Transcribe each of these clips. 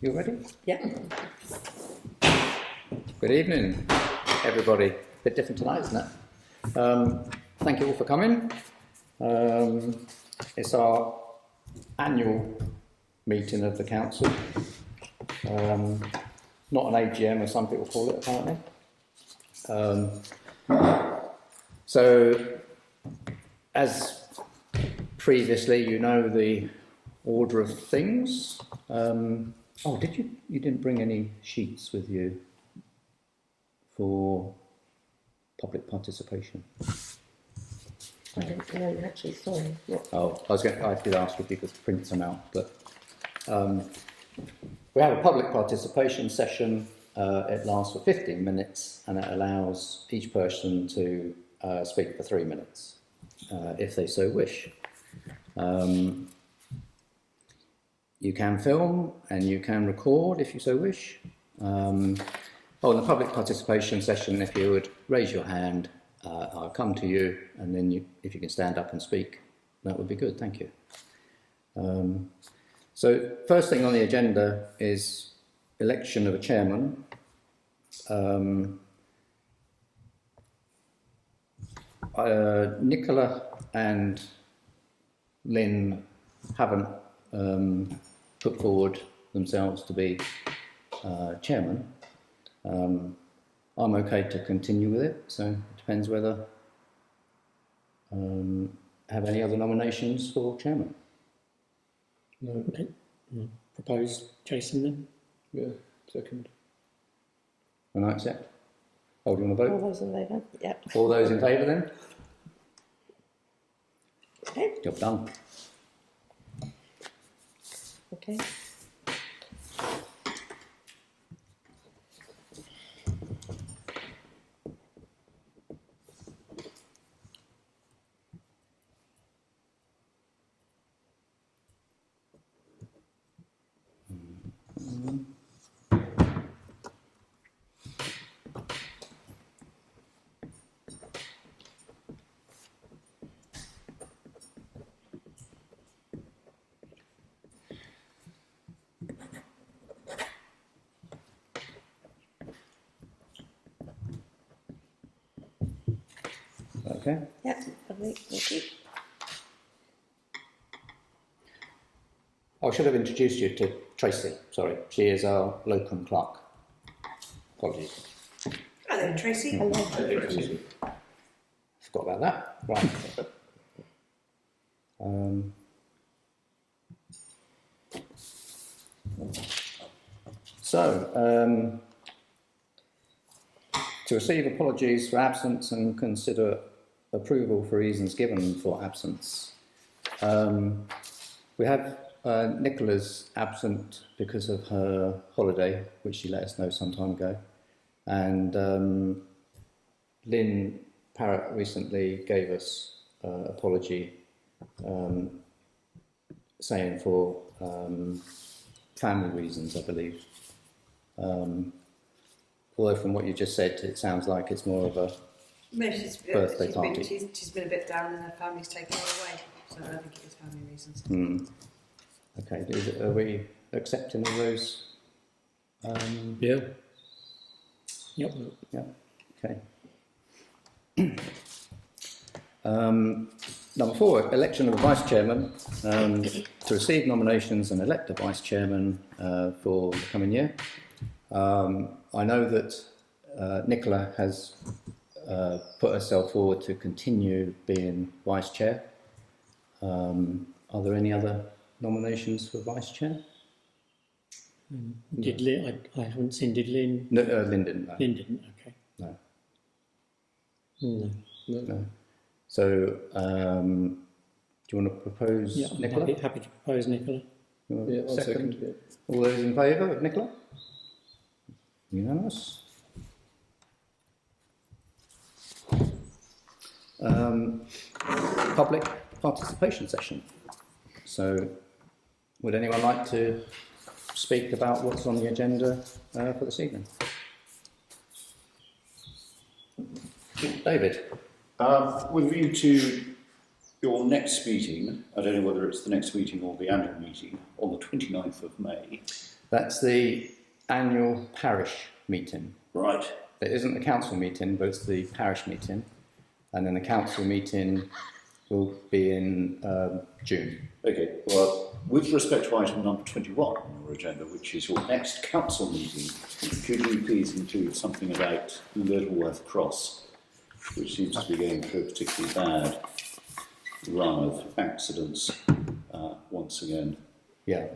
You ready? Yeah. Good evening, everybody. A bit different tonight, isn't it? Thank you all for coming. It's our annual meeting of the council. Not an AGM, as some people call it, apparently. So, as previously, you know the order of things. Oh, you didn't bring any sheets with you for public participation? I didn't know, actually, sorry. What? Oh, I did ask if you could print some out, but we have a public participation session. It lasts for 15 minutes and it allows each person to speak for 3 minutes, if they so wish. You can film and you can record if you so wish. In the public participation session, if you would raise your hand, I'll come to you, and then if you can stand up and speak, that would be good, thank you. So first thing on the agenda is election of a chairman. Nicola and Lynn haven't put forward themselves to be chairman. I'm okay to continue with it, so it depends whether have any other nominations for chairman. No. Okay. Propose Jason then? Yeah, second. And I accept. Oh, do you want to vote? All those in favour? Yep. All those in favour then? Okay. Job done. Okay. Okay. Yep. Lovely. Thank you. I should have introduced you to Tracy, sorry. She is our locum clerk. Apologies. Hello, Tracy. Hello. Forgot about that. Right. To receive apologies for absence and consider approval for reasons given for absence. We have Nicola's absent because of her holiday, which she let us know some time ago. And Lynn Parrott recently gave us apology, saying for family reasons, I believe. Although from what you just said, it sounds like it's more of a birthday party. She's been a bit down and her family's taken her away, so I think it was family reasons. Okay, are we accepting all those? Yeah. Yep. Yeah, okay. Number 4, election of a vice chairman. To receive nominations and elect a vice chairman for the coming year. I know that Nicola has put herself forward to continue being vice chair. Are there any other nominations for vice chair? Did Lynn? I haven't seen. Did Lynn? No, Lynn didn't. No. Lynn didn't. Okay. No. No. No. So, do you want to propose Yeah, I'm Nicola? happy to propose Nicola. Yeah, I'll second. Yeah. All those in favour of Nicola? Unanimous. Public participation session. So, would anyone like to speak about what's on the agenda for this evening? David? With view to your next meeting, I don't know whether it's the next meeting or the annual meeting, on the 29th of May, That's the annual parish meeting. Right. It isn't the council meeting, but it's the parish meeting. And then the council meeting will be in June. Okay, well, with respect to item number 21 on your agenda, which is your next council meeting, could you please include something about Littleworth Cross, which seems to be going through a particularly bad run of accidents once again? Yeah.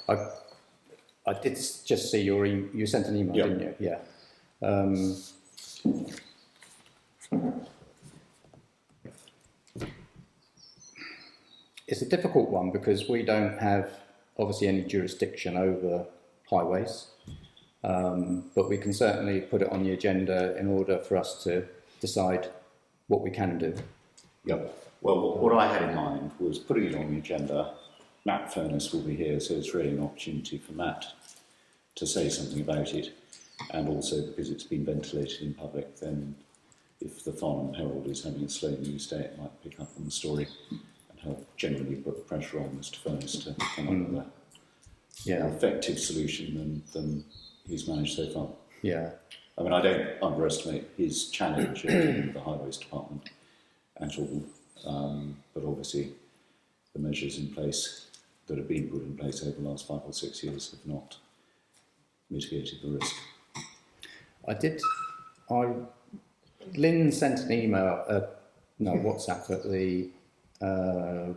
I did just see you sent an email, Yeah. didn't you? Yeah. It's a difficult one because we don't have obviously any jurisdiction over highways, but we can certainly put it on the agenda in order for us to decide what we can do. Yep. Well, what I had in mind was putting it on the agenda. Matt Furness will be here, so it's really an opportunity for Matt to say something about it. And also because it's been ventilated in public, then if the Farnham Herald is having a slow news day, it might pick up on the story and help generally put pressure on Mr Furness to come up with a more effective solution than he's managed so far. Yeah. I mean, I don't underestimate his challenge at the Highways Department at all, but obviously the measures in place that have been put in place over the last 5 or 6 years have not mitigated the risk. Lynn sent an email, WhatsApp at the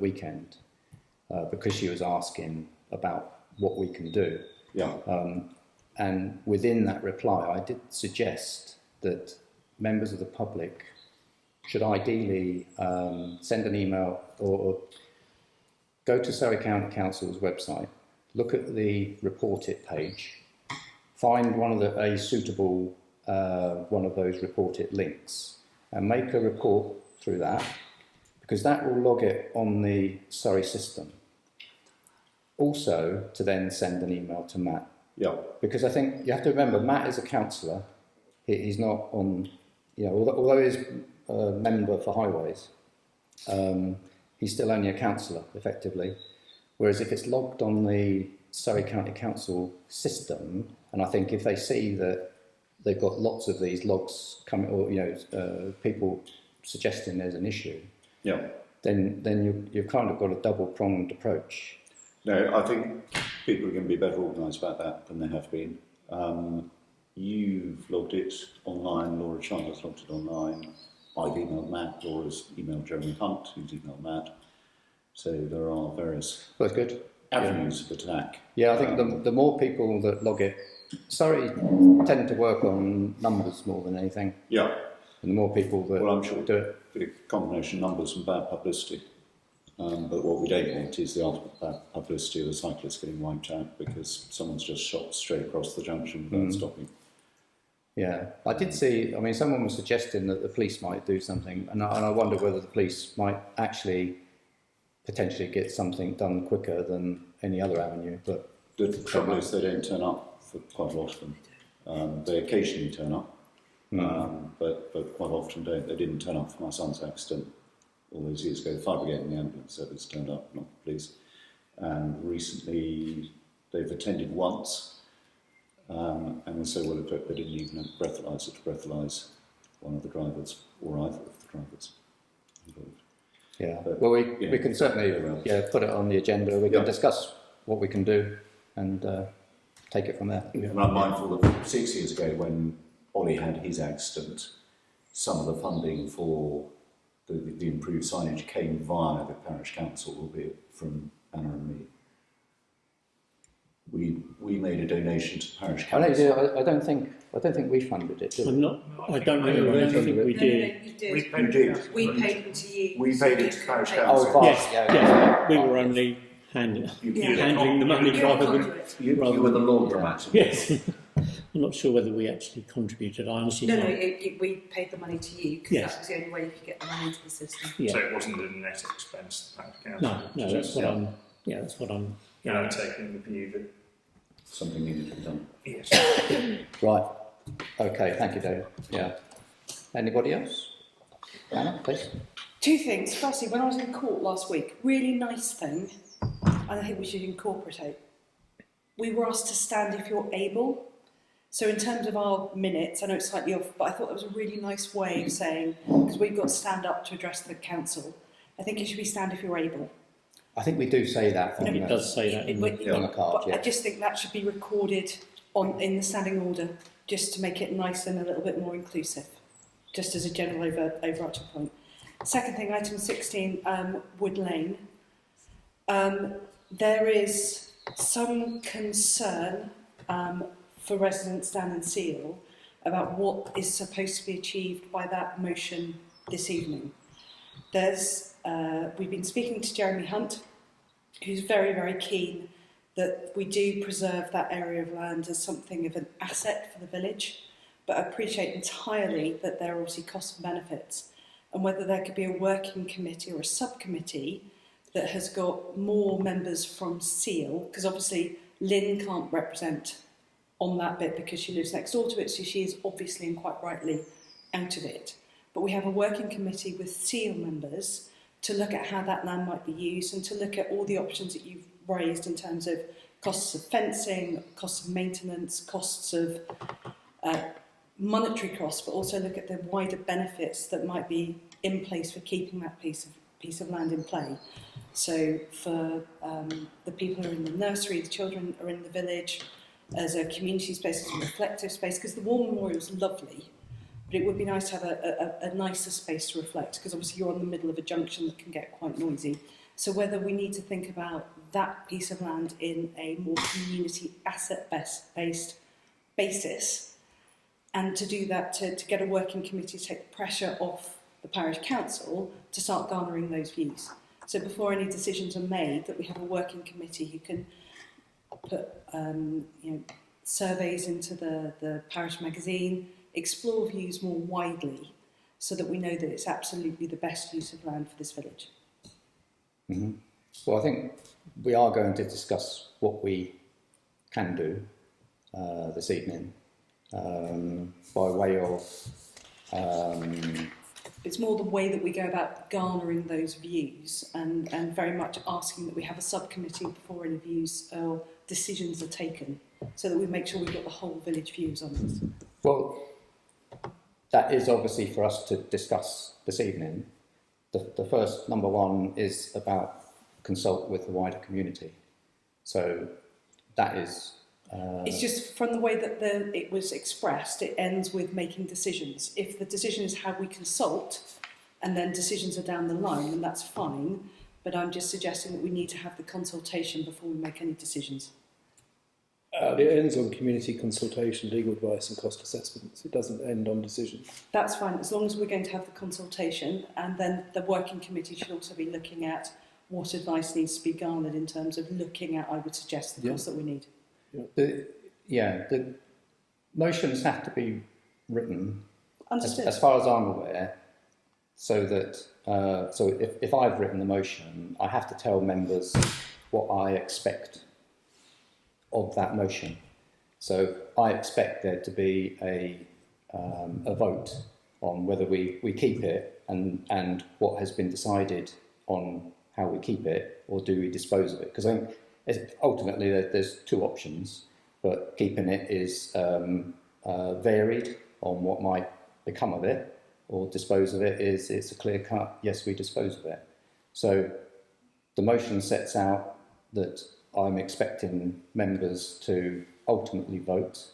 weekend because she was asking about what we can do. Yeah. And within that reply, I did suggest that members of the public should ideally send an email or go to Surrey County Council's website, look at the report it page, find a suitable one of those report it links, and make a report through that, because that will log it on the Surrey system. Also, to then send an email to Matt. Yeah. Because I think you have to remember, Matt is a councillor. He's not on, although he's a member for highways, he's still only a councillor, effectively. Whereas if it's logged on the Surrey County Council system, and I think if they see that they've got lots of these logs coming, or people suggesting there's an issue, Yeah. then you've kind of got a double-pronged approach. No, I think people are going to be better organised about that than they have been. You've logged it online, Laura Chandler's logged it online. I've emailed Matt, Laura's emailed Jeremy Hunt, who's emailed Matt. So there are various That's good. avenues of attack. Yeah, I think the more people that log it, Surrey tend to work on numbers more than anything. Yeah. And the more people that Well, I'm sure do it. a combination of numbers and bad publicity. But what we don't want is the ultimate bad publicity of the cyclists getting wiped out because someone's just shot straight across the junction without stopping. Yeah, I did see, someone was suggesting that the police might do something, and I wonder whether the police might actually potentially get something done quicker than any other avenue. But The trouble is they don't turn up for quite a lot of them. They occasionally turn up, but quite often don't. They didn't turn up for my son's accident all those years ago. The fire brigade and the ambulance service turned up, not the police. And recently they've attended once, and they're so well equipped they didn't even have a breathalyzer to breathalyse one of the drivers, or either of the drivers involved. yeah, But, well, we can certainly put it on the agenda. We can discuss what we can do and take it from there. And I'm mindful that 6 years ago, when Ollie had his accident, some of the funding for the improved signage came via the Parish Council, albeit from Anna and me. We made a donation to the Parish Council. I don't think we funded it. Did we? I don't know. I don't think we did. No, you did. We did. We paid them to you. We so paid you it to could Parish pay Council. them. Oh, Yes, yeah. yes. We were only handling the money You're a rather than. conduit. You were the laundromat. Yes. I'm not sure whether we actually contributed. I honestly No, can't. we paid the money to you because Yes. that was the only way you could get the money into the system. Yeah. So it wasn't a net expense, the Parish Council. No, that's what I'm. Yeah, that's what I'm. You know, taking the view that Something needed to be done. yes. Right. Okay. Thank you, Dave. Yeah. Anybody else? Anna, please. Two things. Firstly, when I was in court last week, really nice thing, and I think we should incorporate we were asked to stand if you're able. So in terms of our minutes, I know it's slightly off, but I thought that was a really nice way of saying, because we've got to stand up to address the council, I think it should be stand if you're able. I think we do say that on, It does say that in the, on the card, But yeah. I just think that should be recorded in the standing order, just to make it nice and a little bit more inclusive, just as a general overarching point. Second thing, item 16, Wood Lane. There is some concern for residents down in Seal about what is supposed to be achieved by that motion this evening. We've been speaking to Jeremy Hunt, who's very, very keen that we do preserve that area of land as something of an asset for the village, but I appreciate entirely that there are obviously costs and benefits, and whether there could be a working committee or a subcommittee that has got more members from Seal, because obviously Lynn can't represent on that bit because she lives next door to it, so she is obviously and quite rightly out of it. But we have a working committee with Seal members to look at how that land might be used and to look at all the options that you've raised in terms of costs of fencing, costs of maintenance, costs of monetary costs, but also look at the wider benefits that might be in place for keeping that piece of land in play. So for the people who are in the nursery, the children are in the village, as a community space, as a reflective space, because the War Memorial is lovely, but it would be nice to have a nicer space to reflect, because obviously you're on the middle of a junction that can get quite noisy. So whether we need to think about that piece of land in a more community asset-based basis, and to do that, to get a working committee to take the pressure off the Parish Council to start garnering those views. So before any decisions are made, that we have a working committee who can put surveys into the parish magazine, explore views more widely, so that we know that it's absolutely the best use of land for this village. Mm-hmm. Well, I think we are going to discuss what we can do this evening by way of... It's more the way that we go about garnering those views and very much asking that we have a subcommittee before any views or decisions are taken, so that we make sure we've got the whole village views on this. Well, that is obviously for us to discuss this evening. The first, number one, is about consult with the wider community. So that is... It's just from the way that it was expressed, it ends with making decisions. If the decision is how we consult, and then decisions are down the line, then that's fine. But I'm just suggesting that we need to have the consultation before we make any decisions. It ends on community consultation, legal advice and cost assessments. It doesn't end on decisions. That's fine, as long as we're going to have the consultation, and then the working committee should also be looking at what advice needs to be garnered in terms of looking at, I would suggest, the costs that we need. The motions have to be written, Understood. as far as I'm aware, so that if I've written the motion, I have to tell members what I expect of that motion. So I expect there to be a vote on whether we keep it and what has been decided on how we keep it, or do we dispose of it? Because I think ultimately there's two options, but keeping it is varied on what might become of it, or dispose of it is it's a clear cut, yes, we dispose of it. So the motion sets out that I'm expecting members to ultimately vote,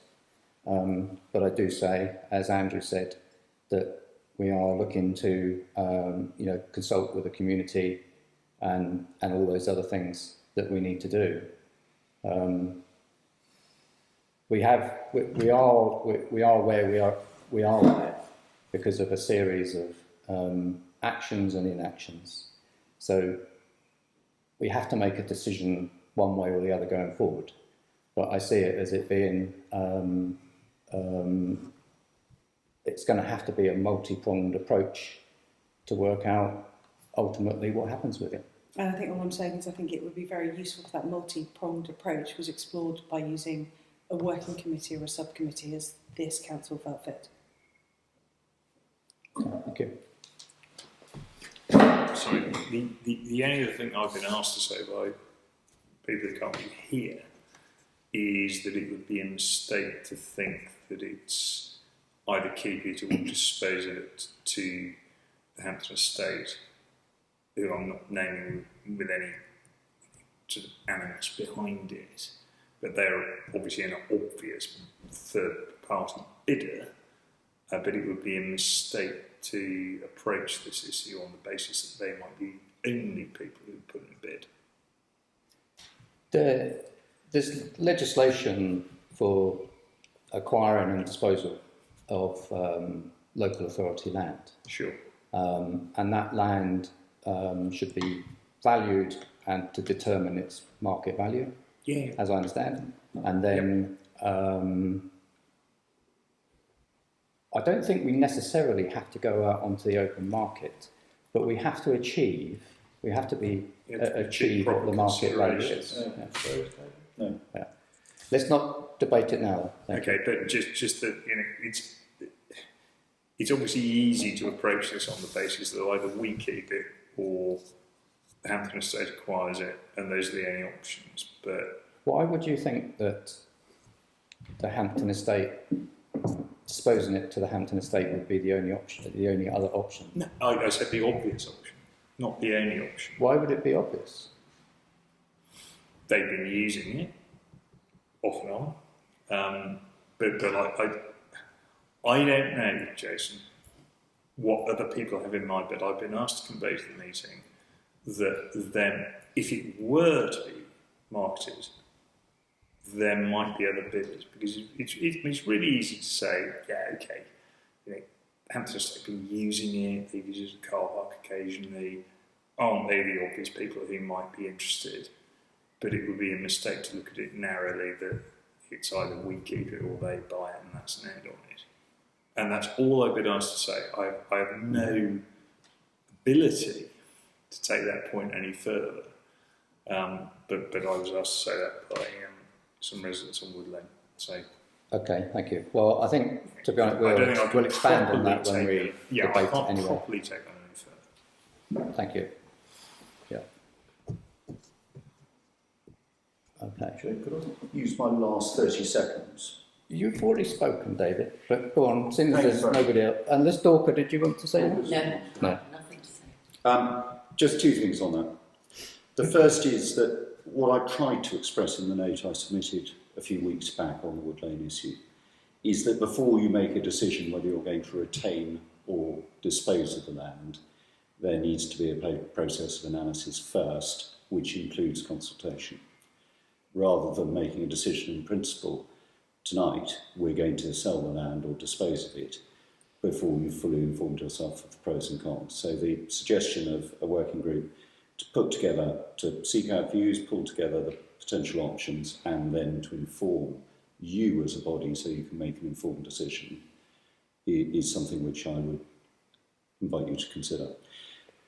but I do say, as Andrew said, that we are looking to consult with the community and all those other things that we need to do. We are where we are there because of a series of actions and inactions. So we have to make a decision one way or the other going forward. But I see it as it being it's going to have to be a multi-pronged approach to work out ultimately what happens with it. And I think all I'm saying is I think it would be very useful if that multi-pronged approach was explored by using a working committee or a subcommittee as this council felt fit. Thank you. Sorry, the only other thing I've been asked to say by people who can't be here is that it would be a mistake to think that it's either keep it or dispose of it to the Hampton Estate, who I'm not naming with any sort of animus behind it, but they're obviously an obvious third-party bidder, but it would be a mistake to approach this issue on the basis that they might be only people who put in a bid. There's legislation for acquiring and disposal of local authority land, Sure. and that land should be valued and to determine its market value, Yeah. as I understand. And then I don't think we necessarily have to go out onto the open market, but we have to achieve achieve what the market value is. No. Yeah. Let's not debate it now. Thank you. Okay, but just that it's obviously easy to approach this on the basis that either we keep it or the Hampton Estate acquires it, and those are the only options. But Why would you think that the Hampton Estate, disposing it to the Hampton Estate, would be the only option, the only other option? no, I said the obvious option, not the only option. Why would it be obvious? They've been using it off and on, but I don't know, Jason, what other people have in mind. But I've been asked to convey to the meeting that then, if it were to be marketed, there might be other bidders, because it's really easy to say, yeah, okay, Hampton Estate have been using it, they use it as a car park occasionally, aren't they the obvious people who might be interested? But it would be a mistake to look at it narrowly, that it's either we keep it or they buy it, and that's an end on it. And that's all I've been asked to say. I have no ability to take that point any further. But I was asked to say that by some residents on Wood Lane. So Okay, thank you. Well, I think, to be honest, I don't think I can we'll expand on properly that when we I debate it can't anyway. properly take that any further. Thank you. Yeah. Okay. Jay, could I use my last 30 seconds? You've already spoken, David, but go on, since Thank you there's very much. nobody else. And Liz Dorker, did you want to say anything? No. Nothing to say. Just two things on that. The first is that what I tried to express in the note I submitted a few weeks back on the Wood Lane issue is that before you make a decision whether you're going to retain or dispose of the land, there needs to be a process of analysis first, which includes consultation. Rather than making a decision in principle, tonight we're going to sell the land or dispose of it before you've fully informed yourself of the pros and cons. So the suggestion of a working group to put together, to seek out views, pull together the potential options, and then to inform you as a body so you can make an informed decision is something which I would invite you to consider.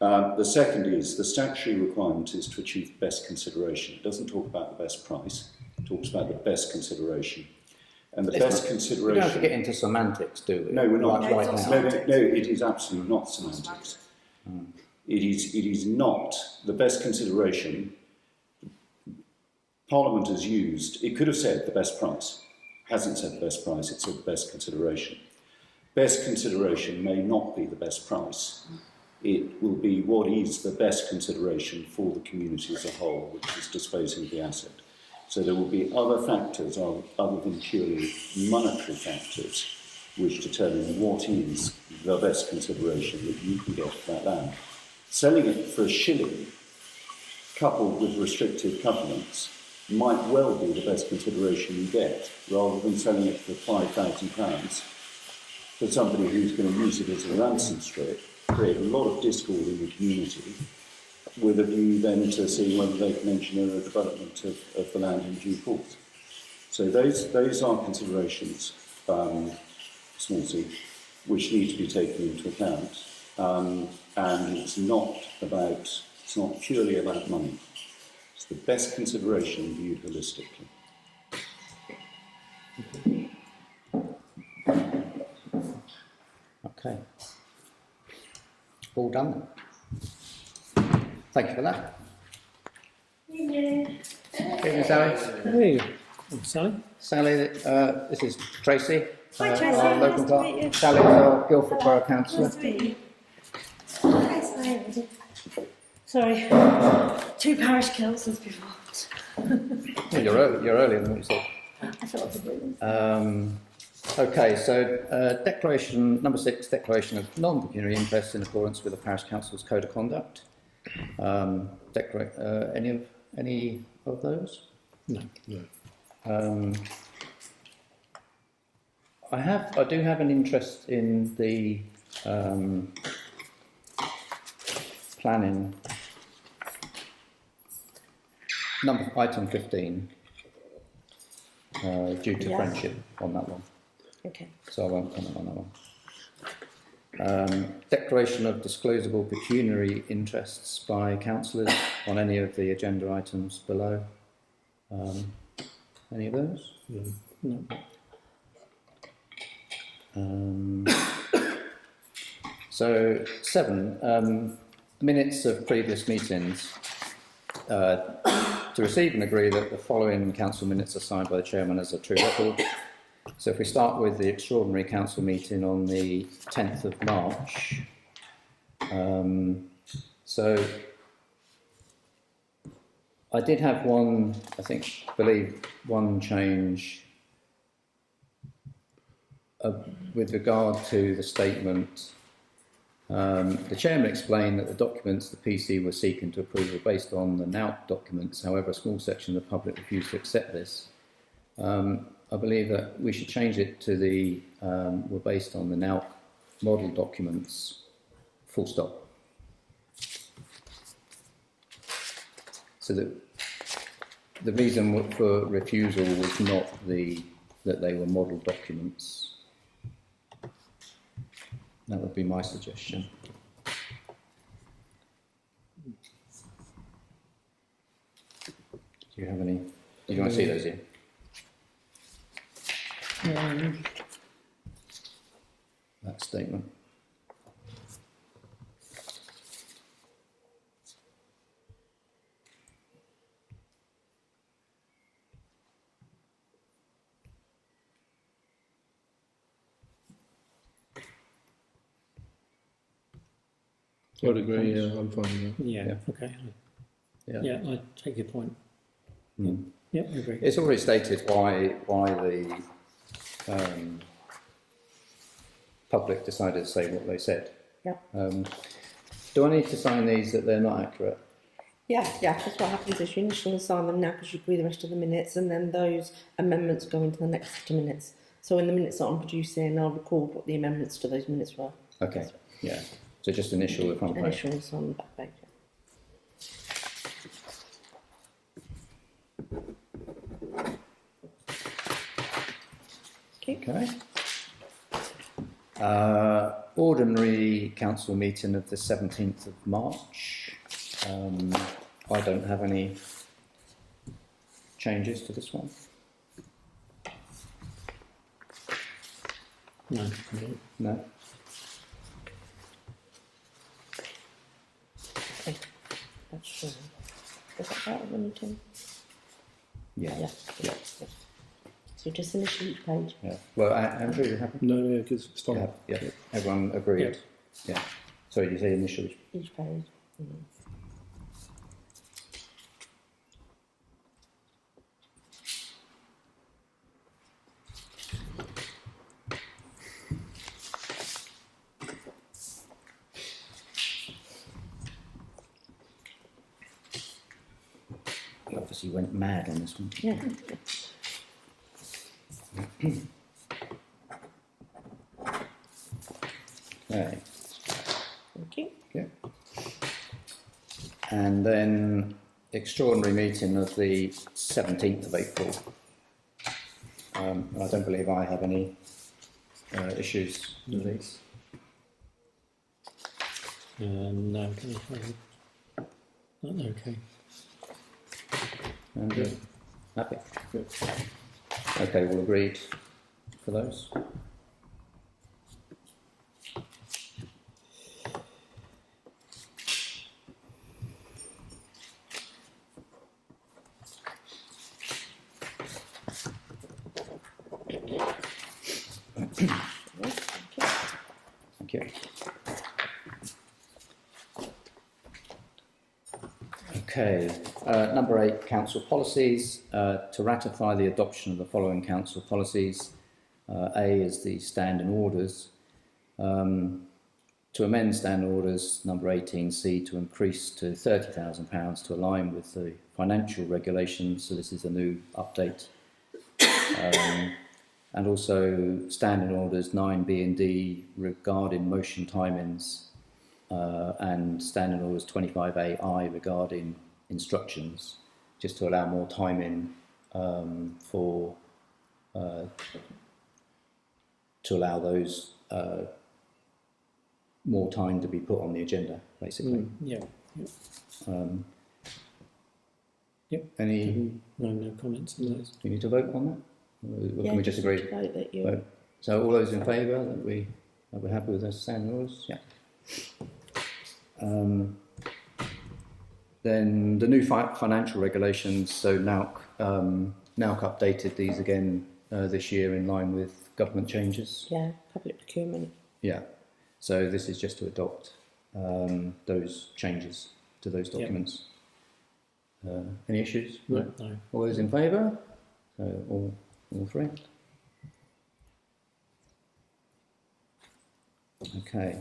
The second is the statutory requirement is to achieve best consideration. It doesn't talk about the best price, it talks about the best consideration. And the best consideration... We don't have to get into semantics, do we? No, we're not. Right now. No, it is absolutely not semantics. It is not the best consideration. Parliament has used, it could have said the best price. Hasn't said the best price, it said the best consideration. Best consideration may not be the best price. It will be what is the best consideration for the community as a whole, which is disposing of the asset. So there will be other factors other than purely monetary factors which determine what is the best consideration that you can get for that land. Selling it for a shilling, coupled with restrictive covenants, might well be the best consideration you get, rather than selling it for £5,000 for somebody who's going to use it as a ransom strip, create a lot of discord in the community, with a view then to seeing whether they can engineer a development of the land in due course. So those are considerations, small c, which need to be taken into account. And it's not purely about money. It's the best consideration viewed holistically. Okay. All done then. Thank you for that. Evening, Sally. Hey, Sally? Sally, this is Tracy. Hi, Tracy. Our Nice local to clerk. meet you. Sally's our Guildford Borough Councillor. Sorry. 2 parish councils before. Well, you're earlier than what you said. I thought I was doing Okay, so declaration number 6, declaration of non-pecuniary interest in accordance with the Parish Council's Code of Conduct. Any of those? No. I do have an interest in the planning item 15 due to Yeah. friendship on that one, Okay. so I won't comment on that one. Declaration of disclosable pecuniary interests by councillors on any of the agenda items below. Any of those? No. So 7, minutes of previous meetings. To receive and agree that the following council minutes are signed by the chairman as a true record. So if we start with the extraordinary council meeting on the 10th of March. So I did have one change with regard to the statement. The chairman explained that the documents the PC were seeking to approve were based on the NOUT documents. However, a small section of the public refused to accept this. I believe that we should change it to the were based on the NOUT model documents, full stop. So that the reason for refusal was not that they were model documents. That would be my suggestion. Do you have any? Do you want to see those in? That statement. I'd agree, yeah, I'm fine with that. Yeah, Yeah. okay. Yeah. Yeah, I take your point. Mm. Yeah, I agree. It's already stated why the public decided to say what they said. Yeah. Do I need to sign these that they're not accurate? Yeah, that's what happens is you initially sign them now because you agree the rest of the minutes, and then those amendments go into the next set of minutes. So in the minutes that I'm producing, I'll record what the amendments to those minutes were. Okay, yeah. So just initial the front page. Initials on the back page. Okay. Ordinary council meeting of the 17th of March. I don't have any changes to this one. No, No. Okay, that's true. Is that part of the meeting? Yeah. Yeah. Yeah. So just initial each page. Yeah. Well, Andrew, you happy? No, yeah, because it's fine. Yeah. Everyone agreed. Yeah. Sorry, you say initials. Each page. He obviously went mad on this one. Yeah. Okay. Thank you. Yeah. And then extraordinary meeting of the 17th of April. I don't believe I have any issues with these. no, okay. Okay. And happy? Good. Okay, we'll agreed for those. Thank you. Okay, number 8, council policies. To ratify the adoption of the following council policies. A is the standing orders. To amend standing orders number 18C to increase to £30,000 to align with the financial regulations. So this is a new update. And also standing orders 9B and D regarding motion timings, and standing orders 25AI regarding instructions, just to allow more timing for to allow those more time to be put on the agenda, basically. Yeah. Any? No comments on those. Do you need to vote on that? Or can we just agree? Vote that you. Vote. So all those in favour that we're happy with those standing orders? Yeah. Then the new financial regulations. So NAUC updated these again this year in line with government changes. Yeah, public procurement. Yeah. So this is just to adopt those changes to those documents. Any issues? No. All those in favour? So all three. Okay.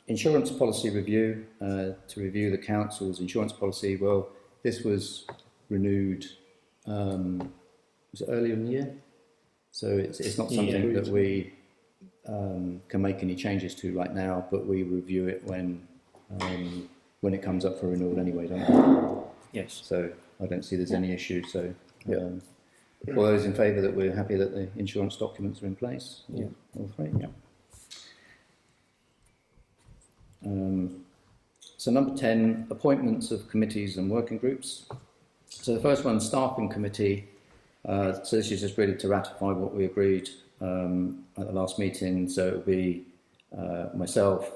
Insurance policy review. To review the council's insurance policy. Well, this was renewed. Was it earlier in the year? So it's not something that we can make any changes to right now, but we review it when it comes up for renewal anyway, don't we? Yes. So I don't see there's any issue. So all those in favour that we're happy that the insurance documents are in place? All three? Yeah. So number 10, appointments of committees and working groups. So the first one, staffing committee. So this is just really to ratify what we agreed at the last meeting. So it will be myself,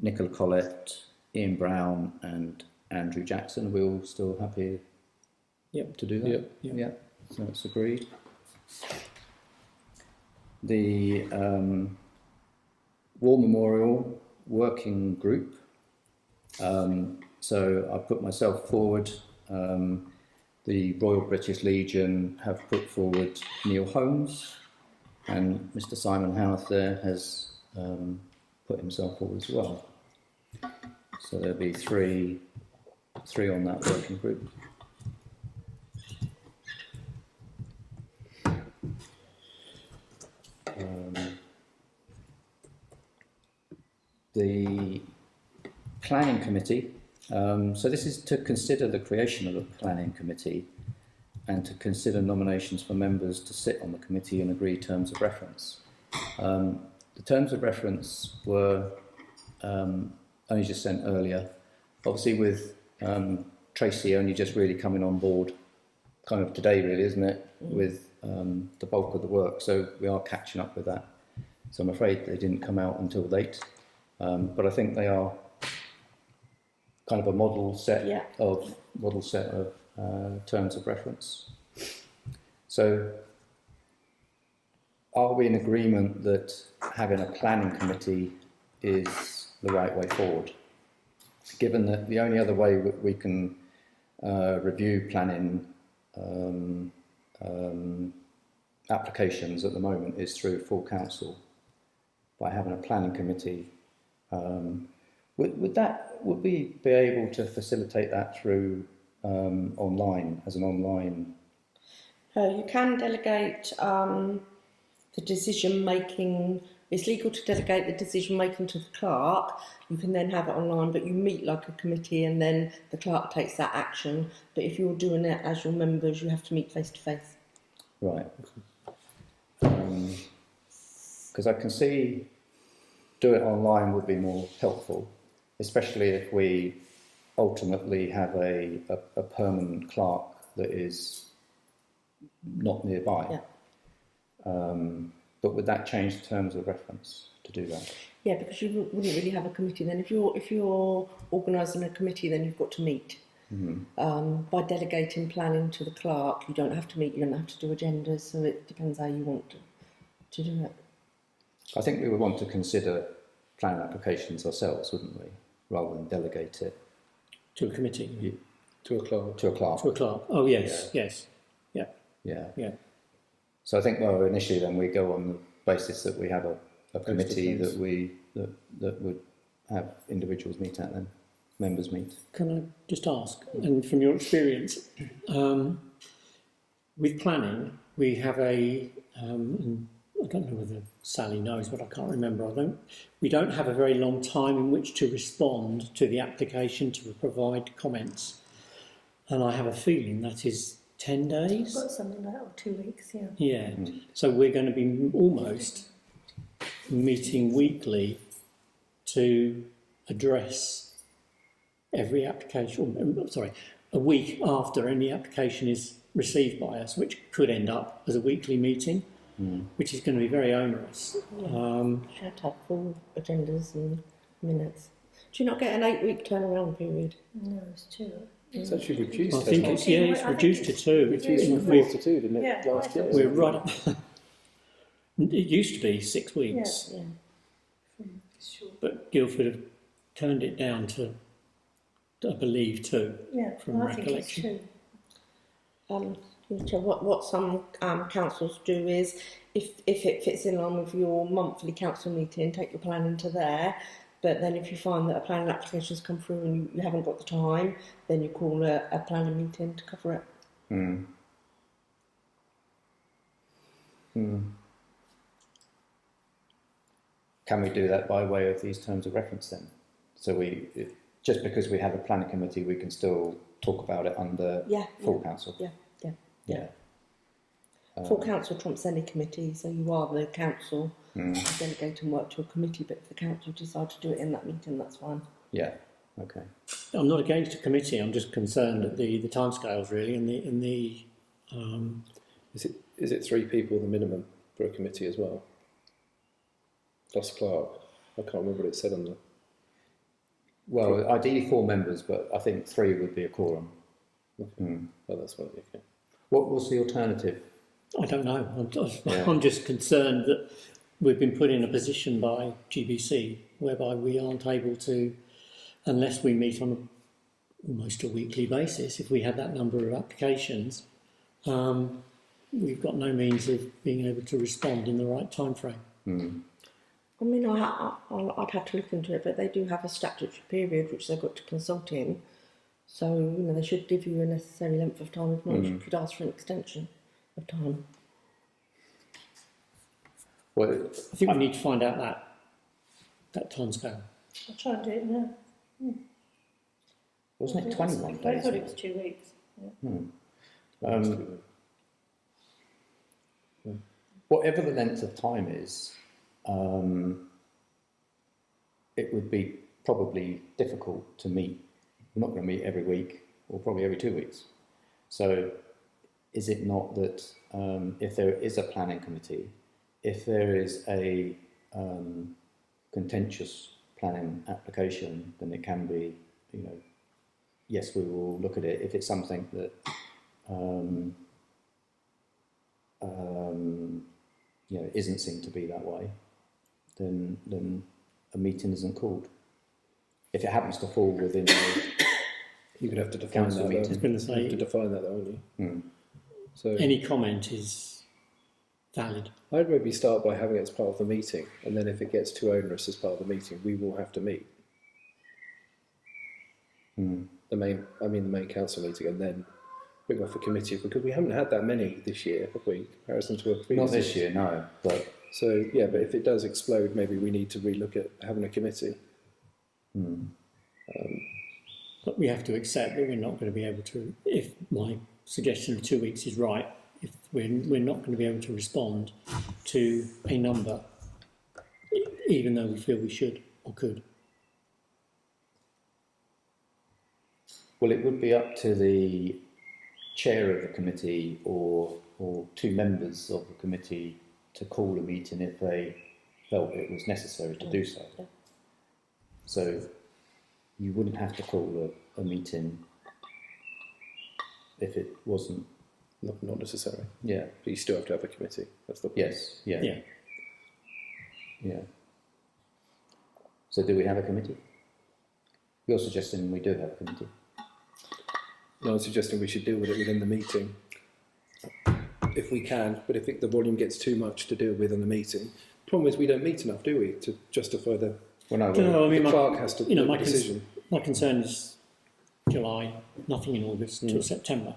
Nicola Collett, Ian Brown and Andrew Jackson. Are we all still happy to do that? Yeah. So it's agreed. The War Memorial Working Group. So I put myself forward. The Royal British Legion have put forward Neil Holmes, and Mr. Simon Howarth there has put himself forward as well. So there'll be three on that working group. The planning committee. So this is to consider the creation of a planning committee and to consider nominations for members to sit on the committee and agree terms of reference. The terms of reference were only just sent earlier. Obviously with Tracy only just really coming on board kind of today really, isn't it, with the bulk of the work. So we are catching up with that. So I'm afraid they didn't come out until late. But I think they are kind of a model set of terms of reference. So are we in agreement that having a planning committee is the right way forward? Given that the only other way we can review planning applications at the moment is through full council. By having a planning committee, would we be able to facilitate that through online, as an online? You can delegate the decision making. It's legal to delegate the decision making to the clerk. You can then have it online, but you meet like a committee and then the clerk takes that action. But if you're doing it as your members, you have to meet face to face. Right. Because I can see do it online would be more helpful, especially if we ultimately have a permanent clerk that is not nearby. But would that change the terms of reference to do that? Yeah, because you wouldn't really have a committee then. If you're organising a committee, then you've got to meet. By delegating planning to the clerk, you don't have to meet, you don't have to do agendas, so it depends how you want to do it. I think we would want to consider plan applications ourselves, wouldn't we, rather than delegate it To a committee, To a clerk. to a clerk. to a clerk. Oh yes, yes, yeah, Yeah. yeah. So I think, well, initially then we go on the basis that we have a committee face. that would have individuals meet at then, members meet. Can I just ask, and from your experience, with planning, we have and I don't know whether Sally knows, but I can't remember. We don't have a very long time in which to respond to the application to provide comments, and I have a feeling that is 10 days. Got something like that, or 2 weeks, yeah. Yeah. So we're going to be almost meeting weekly to address every application. Sorry, a week after any application is received by us, which could end up as a weekly meeting, which is going to be very onerous. Should have full agendas and minutes. Do you not get an 8-week turnaround period? No, it's 2. It's actually reduced. I think hasn't it's it? it's reduced to 2. Reduced from 4 to 2, didn't it, Yeah, last year? We're right. It used to be 6 weeks, Yeah. Sure. but Guildford have turned it down to, I believe, 2. Yeah, From I think it's recollection. 2. What some councils do is, if it fits in line with your monthly council meeting, take your planning to there. But then if you find that a planning application's come through and you haven't got the time, then you call a planning meeting to cover it. Can we do that by way of these terms of reference then? So just because we have a planning committee, we can still talk about it under full council? Yeah. Full council trumps any committee, so you are the council, delegate and work to a committee, but if the council decide to do it in that meeting, that's fine. Yeah, okay. I'm not against a committee. I'm just concerned at the timescales really, and the Is it 3 people the minimum for a committee as well? Plus clerk. I can't remember what it said on the. Well, ideally 4 members, but I think 3 would be a quorum. Oh, that's one. Okay. What was the alternative? I don't know. I'm just concerned that we've been put in a position by GBC whereby we aren't able to, unless we meet on almost a weekly basis, if we had that number of applications, we've got no means of being able to respond in the right time frame. I mean, I'd have to look into it, but they do have a statutory period which they've got to consult in. So, they should give you a necessary length of time. If not, you could ask for an extension of time. Well, I think we need to find out that timescale. I'll try and do it now. wasn't it 21 I days? thought it was 2 weeks. Whatever the length of time is, it would be probably difficult to meet. We're not going to meet every week, or probably every 2 weeks. So is it not that if there is a planning committee, if there is a contentious planning application, then it can be, yes, we will look at it. If it's something that isn't seen to be that way, then a meeting isn't called. If it happens to fall within You would have to define Council that. meeting. Though. I was going to You have to say, define that, though, won't you? So any comment is valid. I'd maybe start by having it as part of the meeting, and then if it gets too onerous as part of the meeting, we will have to meet. The main council meeting, and then bring off a committee, because we haven't had that many this year, have we? In comparison to a previous. not this year, no, but So yeah, but if it does explode, maybe we need to relook at having a committee. But we have to accept that we're not going to be able to, if my suggestion of 2 weeks is right, if we're not going to be able to respond to a number, even though we feel we should or could. well, it would be up to the chair of the committee or 2 members of the committee to call a meeting if they felt it was necessary to do so. So you wouldn't have to call a meeting if it wasn't. Not necessary. Yeah. But you still have to have a committee. That's the point. Yes. Yeah. Yeah. Yeah. So do we have a committee? You're suggesting we do have a committee. No, I'm suggesting we should deal with it within the meeting, if we can. But if the volume gets too much to deal with in the meeting, the problem is we don't meet enough, do we, to justify the. Well, no. No, I mean, the clerk has to make a decision. My concern is July, nothing in August till September.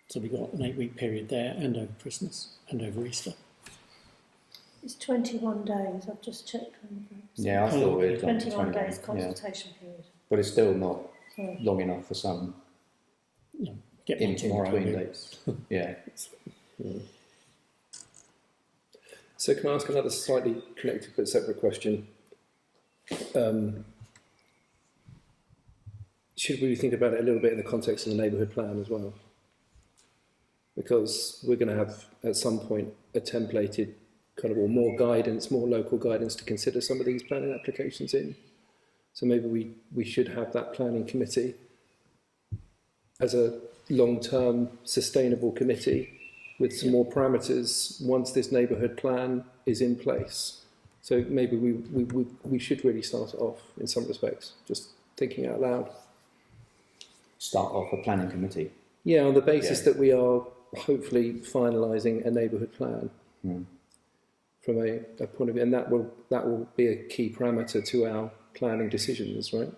So we've got an 8-week period there, and over Christmas, and over Easter. It's 21 days. I've just checked on the books. Yeah, I thought we'd done 21 days Yeah. consultation period. But it's still not So, long enough for some Get in one tomorrow. between really. dates. Yeah. So can I ask another slightly connected but separate question? Should we think about it a little bit in the context of the neighbourhood plan as well? Because we're going to have at some point a templated kind of, or more guidance, more local guidance to consider some of these planning applications in. So maybe we should have that planning committee as a long-term sustainable committee with some more parameters once this neighbourhood plan is in place. So maybe we should really start it off in some respects, just thinking out loud. Start off a planning committee. Yeah, on the basis Yeah. that we are hopefully finalising a neighbourhood plan from a point of view, and that will be a key parameter to our planning decisions, right?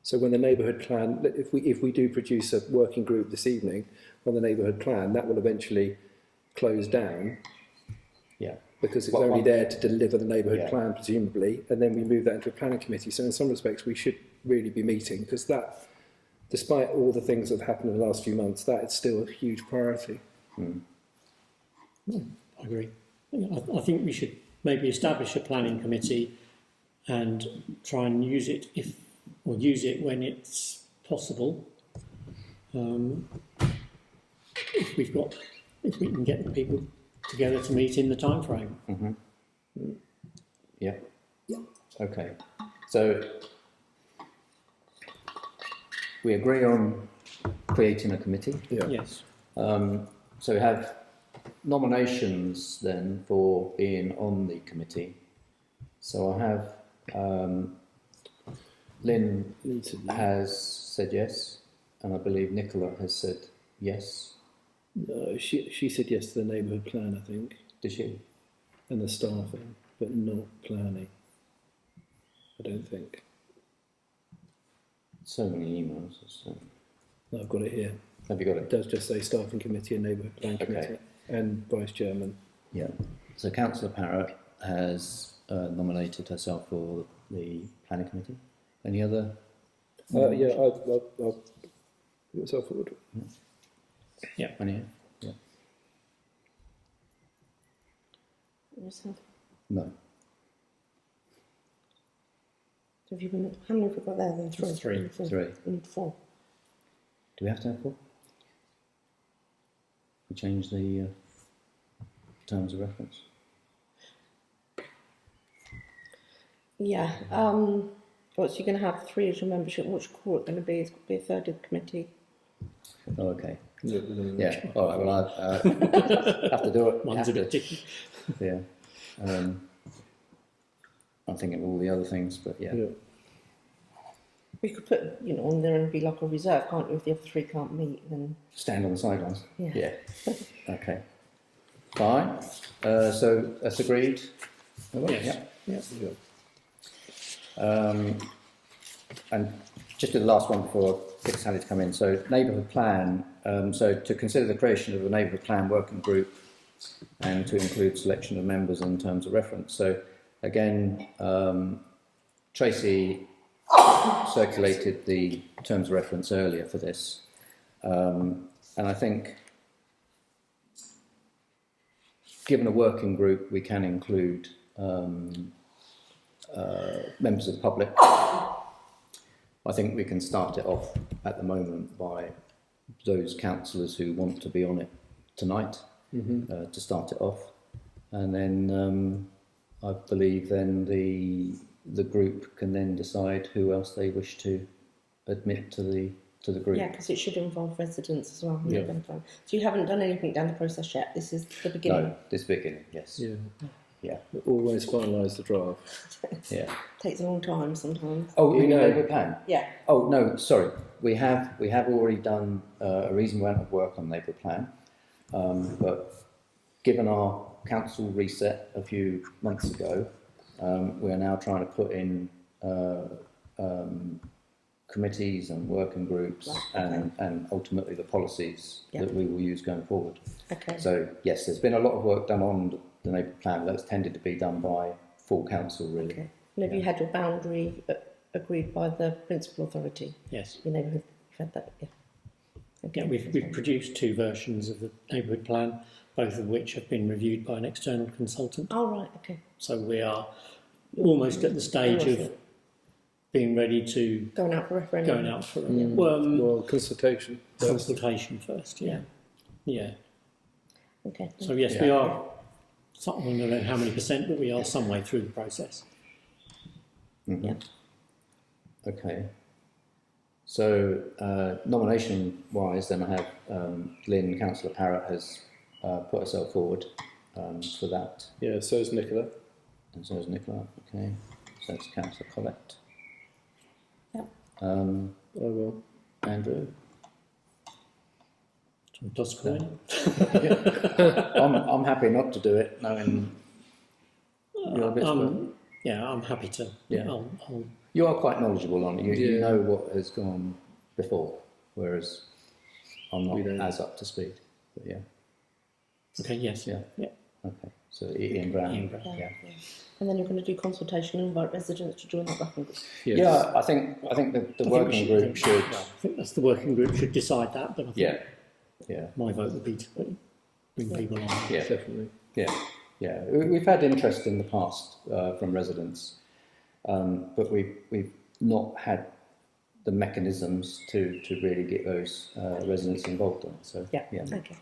So when the neighbourhood plan, if we do produce a working group this evening on the neighbourhood plan, that will eventually close down. Yeah. Because it's Well, only one- there to deliver the neighbourhood Yeah. plan, presumably, and then we move that into a planning committee. So in some respects, we should really be meeting, because that, despite all the things that have happened in the last few months, that is still a huge priority. I agree. I think we should maybe establish a planning committee and try and use it use it when it's possible. If we can get the people together to meet in the time frame. Yeah. Okay. So we agree on creating a committee. Yeah. Yes. So we have nominations then for being on the committee. So I have Lynn has said yes, and I believe Nicola has said yes. She said yes to the neighbourhood plan, I think, Did she? and the staffing, but not planning. I don't think. So many emails. No, I've got it here. Have you got It it? does just say staffing committee and neighbourhood plan Okay. committee and vice chairman. Yeah. So Councillor Parrott has nominated herself for the planning committee. Any other? Yeah, I'll put myself forward. Any? Yeah. No. Have you been, how many have we got there then? Three. Three. We need 4. Do we have to have 4? We change the terms of reference. Yeah. What's you going to have 3 as your membership? What's your call it going to be? It's going to be a third of the committee. Oh, okay. Yeah. All right. Well, I have to do it. One's a bit tricky. Yeah. I'm thinking of all the other things, but yeah. We could put, on there and be like a reserve, can't you? If the other 3 can't meet, then Stand on the sidelines. yeah. Okay. Fine. So that's agreed. Yes. Yeah. And just do the last one before I get Sally to come in. So neighbourhood plan. So to consider the creation of a neighbourhood plan working group and to include selection of members in terms of reference. So again, Tracy circulated the terms of reference earlier for this. And I think given a working group, we can include members of the public. I think we can start it off at the moment by those councillors who want to be on it tonight, to start it off. And then I believe then the group can then decide who else they wish to admit to to the group. Yeah, because it should involve residents as well. Yeah. So you haven't done anything down the process yet. This is the beginning. No, this beginning, yes. Yeah. Yeah. Always finalise the draft. Yeah. Takes a long time sometimes. Oh, You you know- know Labour plan? Yeah. Oh, no, sorry. We have already done a reasonable amount of work on Labour plan, but given our council reset a few months ago, we are now trying to put in committees and working groups and ultimately the policies that we will use going forward. Okay. So, yes, there's been a lot of work done on the Labour plan that's tended to be done by full council, really. Okay. And have you had your boundary agreed by the principal authority? Yes. Your neighbourhood, you've had that, yeah. Okay. Yeah, we've produced 2 versions of the neighbourhood plan, both of which have been reviewed by an external consultant. Oh, right, okay. So we are almost at the stage of being ready to Going out for referendum. going out for Well, consultation. consultation first. Yeah. Yeah. Okay. So yes, we are. I don't know how many percent, but we are some way through the process. Mm-hmm. Yeah. Okay. So, nomination-wise, then I have Lynn, Councillor Parrott has put herself forward for that, Yeah, so is Nicola. and so has Nicola. Okay, so it's Councillor Collett. Yep. I will. Andrew. Does Colin? I'm happy not to do it, knowing you're a bit. Yeah, I'm happy to. Yeah. I'll You are quite knowledgeable on it. You Yeah. know what has gone before, whereas I'm We not don't. as up to speed. But yeah. okay. Yes. Yeah. Yeah. Okay. So Ian Brown. Ian Brown. Yeah. And then you're going to do consultation and invite residents to join that working group. Yes. Yeah, I think the I think we working group should. I think that's the working group should decide that. But I think Yeah. Yeah. my vote would be to bring people on. Yeah. Definitely. Yeah. Yeah. We've had interest in the past from residents, but we've not had the mechanisms to really get those residents involved in it. So Yeah. yeah. Okay.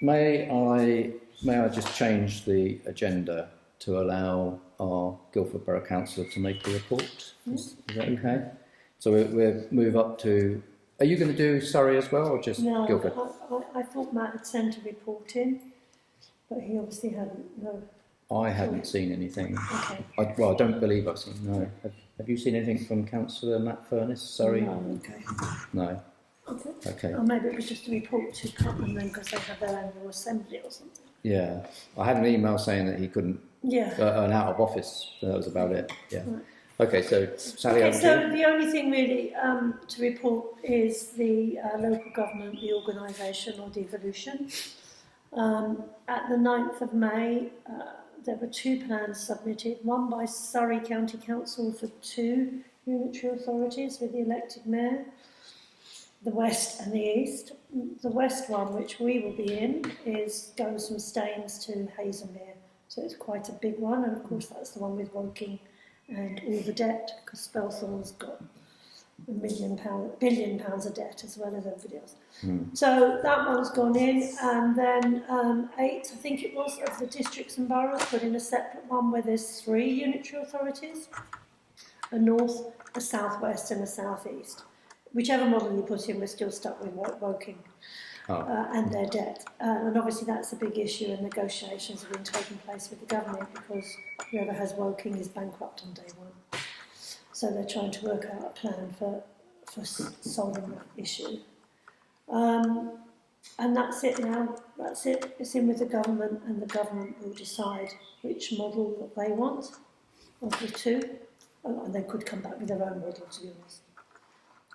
May I just change the agenda to allow our Guildford Borough Councillor to make the report? Is that okay? So we'll move up to. Are you going to do Surrey as well, or just No, Guildford? I thought Matt had sent a report in, but he obviously hadn't. No. I haven't seen anything. Okay. I don't believe I've seen. No. Have you seen anything from Councillor Matt Furness? Surrey? No, okay. No. Okay. Okay. Or maybe it was just a report to Cotton then because they have their annual assembly or something. Yeah. I had an email saying that he couldn't Yeah. earn out of office. So that was about it. Yeah. Right. Okay. So Sally, Okay, over to so you. the only thing really to report is the local government reorganisation or devolution. At the 9th of May, there were 2 plans submitted, one by Surrey County Council for 2 unitary authorities with the elected mayor, the west and the east. The west one, which we will be in, goes from Staines to Hazelmere, so it's quite a big one, and of course that's the one with Woking and all the debt, because Spelthorne's got £1 billion of debt as well as everybody else. So that one's gone in, and then 8, I think it was, of the districts and boroughs put in a separate one where there's 3 unitary authorities, a north, a southwest and a southeast. Whichever model you put in, we're still stuck with Woking and their debt. And obviously that's a big issue, and negotiations have been taking place with the government because whoever has Woking is bankrupt on day one. So they're trying to work out a plan for solving that issue. And that's it now. That's it. It's in with the government, and the government will decide which model that they want of the 2. And they could come back with their own model, to be honest.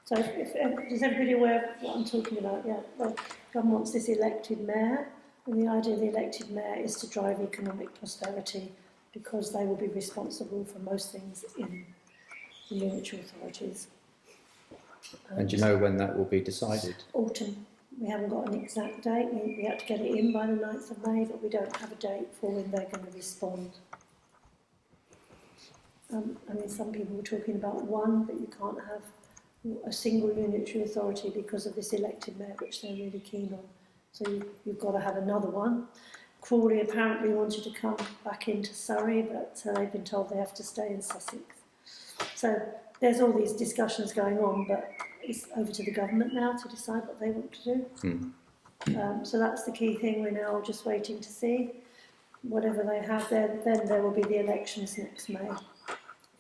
So is everybody aware of what I'm talking about? Yeah. Well, the government wants this elected mayor, and the idea of the elected mayor is to drive economic prosperity because they will be responsible for most things in the unitary authorities. And do you know when that will be decided? Autumn. We haven't got an exact date. We had to get it in by the 9th of May, but we don't have a date for when they're going to respond. I mean, some people were talking about 1, but you can't have a single unitary authority because of this elected mayor, which they're really keen on. So you've got to have another one. Crawley apparently wanted to come back into Surrey, but they've been told they have to stay in Sussex. So there's all these discussions going on, but it's over to the government now to decide what they want to do. So that's the key thing. We're now just waiting to see whatever they have there. Then there will be the elections next May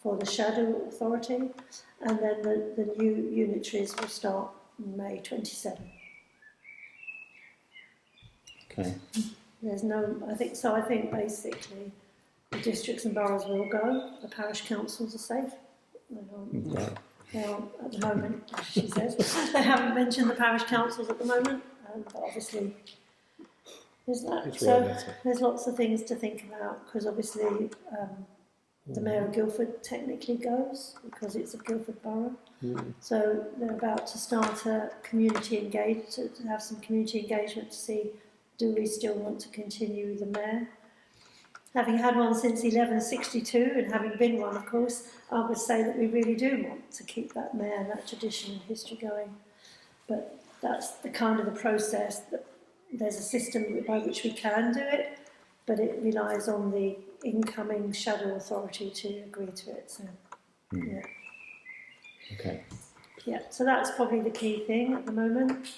for the shadow authority, and then the new unitaries will start May 27. Okay. There's no, I think basically the districts and boroughs will go. The parish councils are safe. They aren't at the moment, she says. They haven't mentioned the parish councils at the moment, but obviously there's that. So there's lots of things to think about, because obviously the Mayor of Guildford technically goes because it's a Guildford borough. So they're about to start a community to have some community engagement to see, do we still want to continue the Mayor? Having had one since 1162 and having been one, of course, I would say that we really do want to keep that Mayor and that tradition and history going. But that's the kind of the process that there's a system by which we can do it, but it relies on the incoming shadow authority to agree to it. So, yeah. Okay. Yeah, so that's probably the key thing at the moment.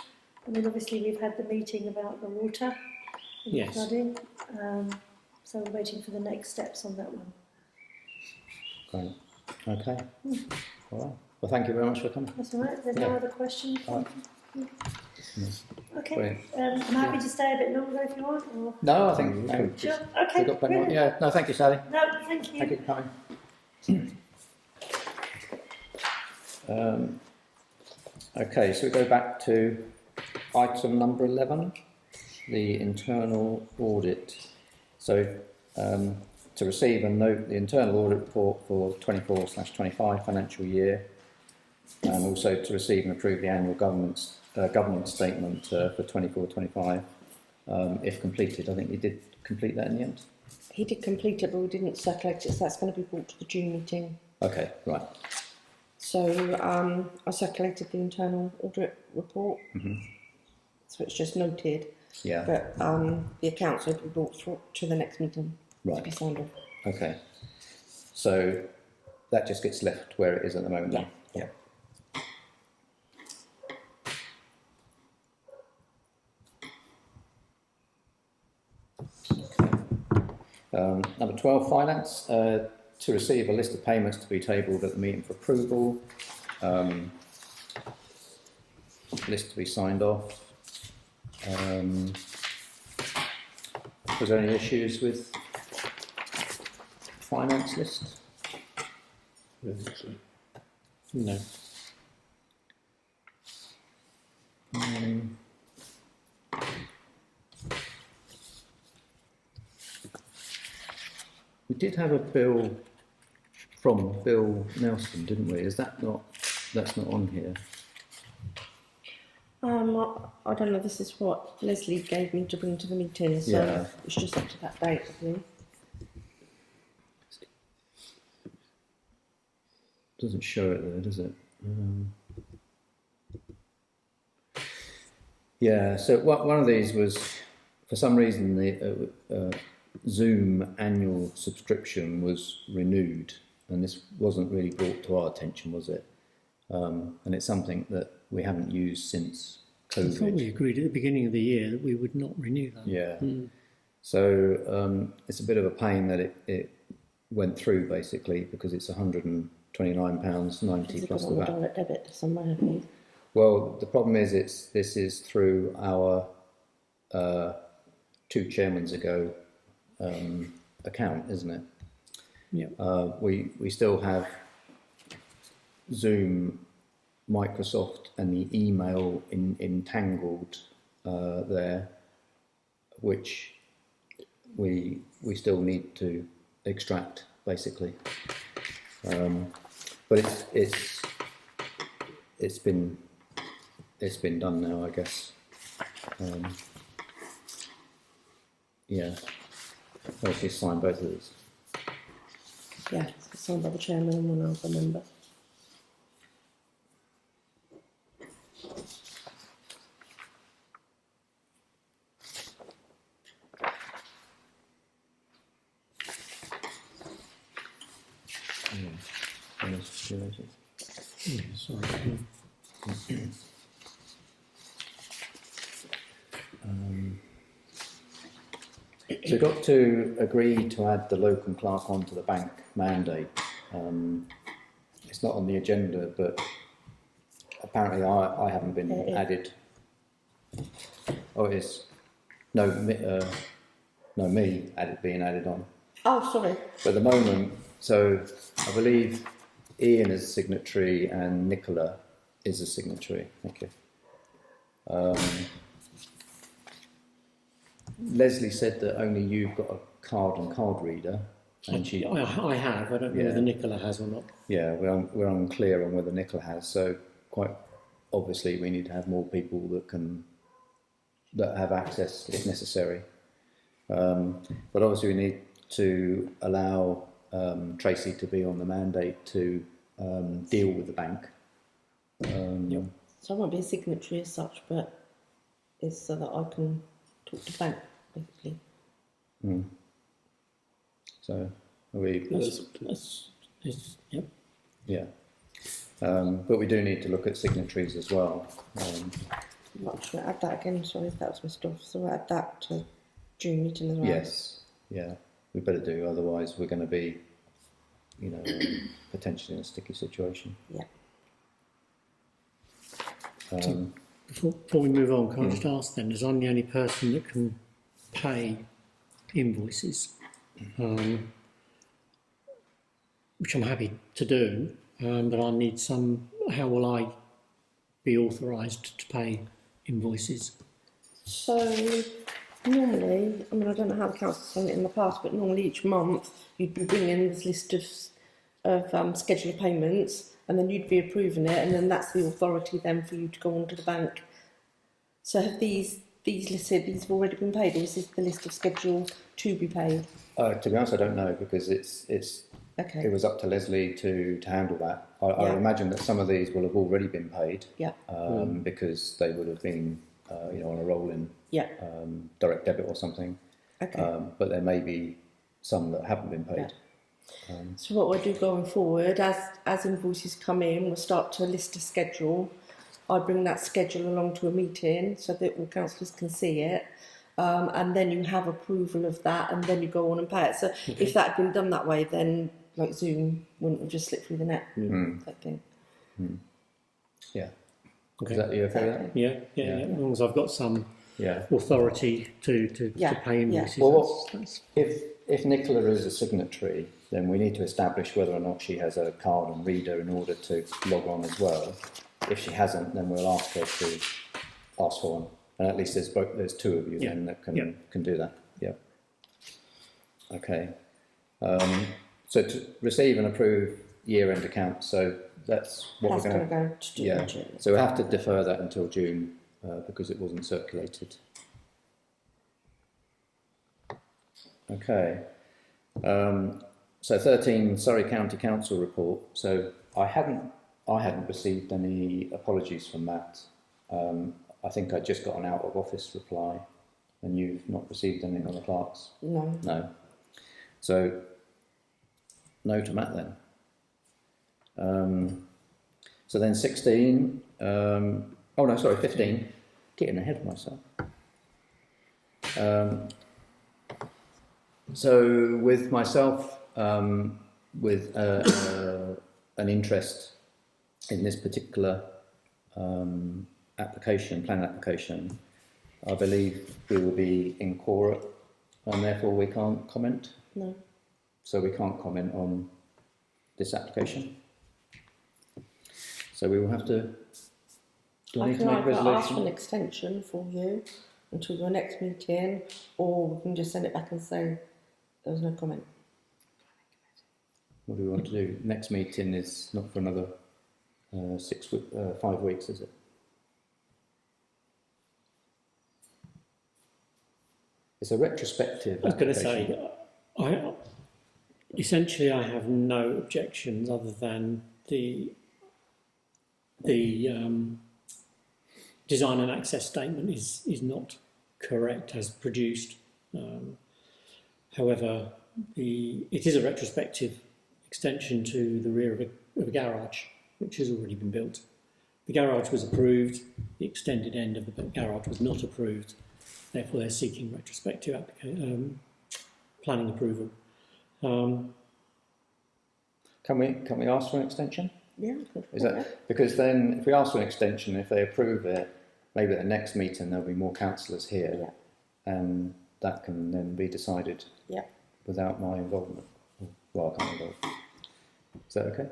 I mean, obviously we've had the meeting about the water and the flooding, so we're waiting for the next steps on that one. Great. Okay. All right. Well, thank you very much for coming. That's all right. There's no other questions. All right. Okay. I'm happy to stay a bit longer if you want. Or... No, I think no, sure. Okay. we've got plenty more. Yeah. No, thank you, Sally. No, thank you. Thank you for coming. Okay, so we go back to item number 11, the internal audit. So to receive and note the internal audit report for 24/25 financial year, and also to receive and approve the annual governance statement for 24/25 if completed. I think you did complete that in the end. He did complete it, but we didn't circulate it, so that's going to be brought to the June meeting. Okay, right. So I circulated the internal audit report, so it's just noted. Yeah. But the accounts will be brought to the next meeting to be signed off. Okay. So that just gets left where it is at the moment. Yeah. Yeah. Number 12, finance. To receive a list of payments to be tabled at the meeting for approval. List to be signed off. Was there any issues with finance list? No. We did have a bill from Bill Nelson, didn't we? Is that not? That's not on here. I don't know. This is what Leslie gave me to bring to the meeting, so it's just up to that date, I believe. Doesn't show it there, does it? Yeah. So one of these was, for some reason, the Zoom annual subscription was renewed, and this wasn't really brought to our attention, was it? And it's something that we haven't used since COVID. I thought we agreed at the beginning of the year that we would not renew that. Yeah. So it's a bit of a pain that it went through, basically, because it's £129.90 plus the VAT. Direct debit somewhere, I think. Well, the problem is this is through our 2 chairmans ago account, isn't it? Yeah. We still have Zoom, Microsoft, and the email entangled there, which we still need to extract, basically. But it's been done now, I guess. Yeah. I'll just sign both of these. Yeah, it's signed by the chairman and one other member. Sorry. So we've got to agree to add the local clerk onto the bank mandate. It's not on the agenda, but apparently I haven't been It is. added. Oh, it is. No, me being added on. Oh, sorry. But at the moment, so I believe Ian is a signatory and Nicola is a signatory. Thank you. Leslie said that only you've got a card and card reader, and she. I have. I don't know Yeah. whether Nicola has or not. Yeah, we're unclear on whether Nicola has. So quite obviously, we need to have more people that have access if necessary. But obviously, we need to allow Tracy to be on the mandate to deal with the bank. So I won't be a signatory as such, but it's so that I can talk to the bank, basically. So are we? Yep. Yeah. But we do need to look at signatories as well. Right, should I add that again? Sorry if that was missed off. So we'll add that to June meeting as well. Yes. Yeah. We better do. Otherwise, we're going to be, potentially in a sticky situation. Yeah. Before we move on, can I just ask then, as I'm the only person that can pay invoices, which I'm happy to do, but I need how will I be authorised to pay invoices? So normally, I don't know how the council's done it in the past, but normally each month you'd be bringing this list of schedule of payments, and then you'd be approving it, and then that's the authority then for you to go onto the bank. So have these listed, these have already been paid, or is this the list of schedules to be paid? To be honest, I don't know because Okay. it was up to Leslie to handle that. I Yeah. imagine that some of these will have already been paid. Yeah. Because they would have been, on a rolling Yeah. direct debit or something. Okay. But there may be some that haven't been paid. So what we'll do going forward, as invoices come in, we'll start to list a schedule. I bring that schedule along to a meeting so that all councillors can see it, and then you have approval of that, and then you go on and pay it. So if that had been done that way, then like Zoom wouldn't have just slipped through the net, type thing. Yeah. Okay. Is that you okay with that? Yeah. As long as I've got some Yeah. authority to Yeah, pay invoices. Well, that's If Nicola is a signatory, then we need to establish whether or not she has a card and reader in order to log on as well. If she hasn't, then we'll ask her to ask for one. And at least there's two of you then that can do that. Yeah. Okay. So to receive and approve year-end accounts. So that's what That's we're going going to go to do. Yeah. June. So we have to defer that until June because it wasn't circulated. Okay. So 13 Surrey County Council report. So I hadn't received any apologies from Matt. I think I just got an out of office reply, and you've not received anything on the clerks. No. No. So no to Matt then. So then 16. 15. Getting ahead of myself. So with myself, with an interest in this particular plan application, I believe we will be in court, and therefore we can't comment. No. So we can't comment on this application. So we will have to. Do I need to can make a either ask for an resolution? extension for you until your next meeting, or we can just send it back and say there was no comment. What do we want to do? Next meeting is not for another 5 weeks, is it? It's a retrospective. I was going to application. say, essentially I have no objections other than the design and access statement is not correct as produced. However, it is a retrospective extension to the rear of a of a garage, which has already been built. The garage was approved, the extended end of the garage was not approved, therefore they're seeking retrospective planning approval. Can we ask for an extension? Yeah. Is that because then if we ask for an extension, if they approve it, maybe at the next meeting there'll be more councillors here, Yeah. and that can then be decided Yeah. without my involvement. Well, I can't involve. Is that okay?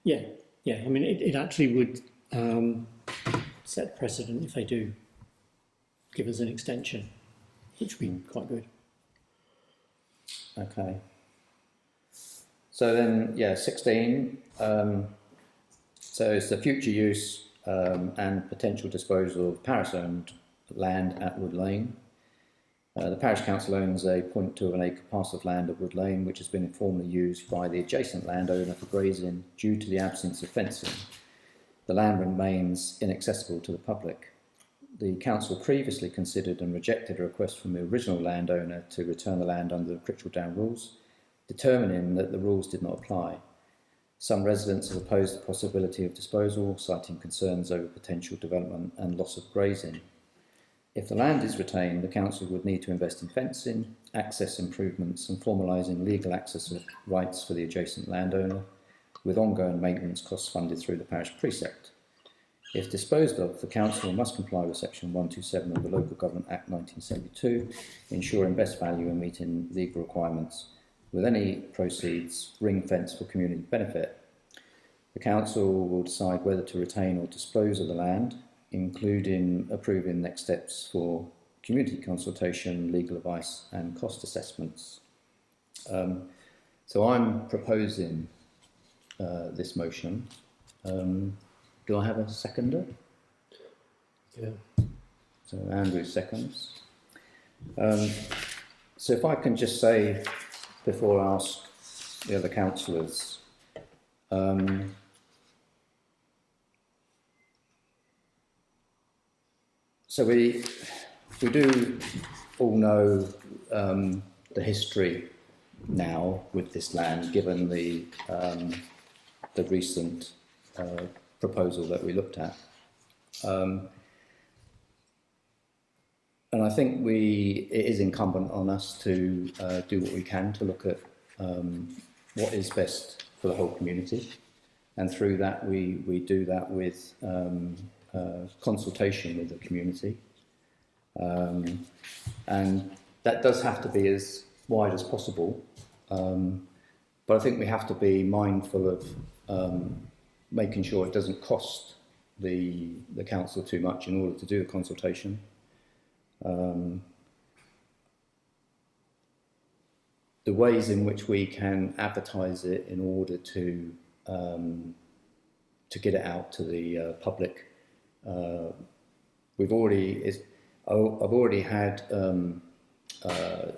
Yeah. I mean, it actually would set precedent if they do give us an extension, which would be quite good. Okay. So then, 16. So it's the future use and potential disposal of parish-owned land at Wood Lane. The Parish Council owns a 0.2 of an acre parcel of land at Wood Lane, which has been informally used by the adjacent landowner for grazing due to the absence of fencing. The land remains inaccessible to the public. The council previously considered and rejected a request from the original landowner to return the land under the Critchell Down rules, determining that the rules did not apply. Some residents have opposed the possibility of disposal, citing concerns over potential development and loss of grazing. If the land is retained, the council would need to invest in fencing, access improvements and formalising legal access rights for the adjacent landowner, with ongoing maintenance costs funded through the parish precept. If disposed of, the council must comply with section 127 of the Local Government Act 1972, ensuring best value and meeting legal requirements, with any proceeds ring-fenced for community benefit. The council will decide whether to retain or dispose of the land, including approving next steps for community consultation, legal advice and cost assessments. So I'm proposing this motion. Do I have a seconder? Yeah. So Andrew seconds. So if I can just say, before I ask the other councillors, so we do all know the history now with this land, given the recent proposal that we looked at. And I think it is incumbent on us to do what we can to look at what is best for the whole community. And through that, we do that with consultation with the community. And that does have to be as wide as possible. But I think we have to be mindful of making sure it doesn't cost the council too much in order to do the consultation. The ways in which we can advertise it in order to get it out to the public. I've already had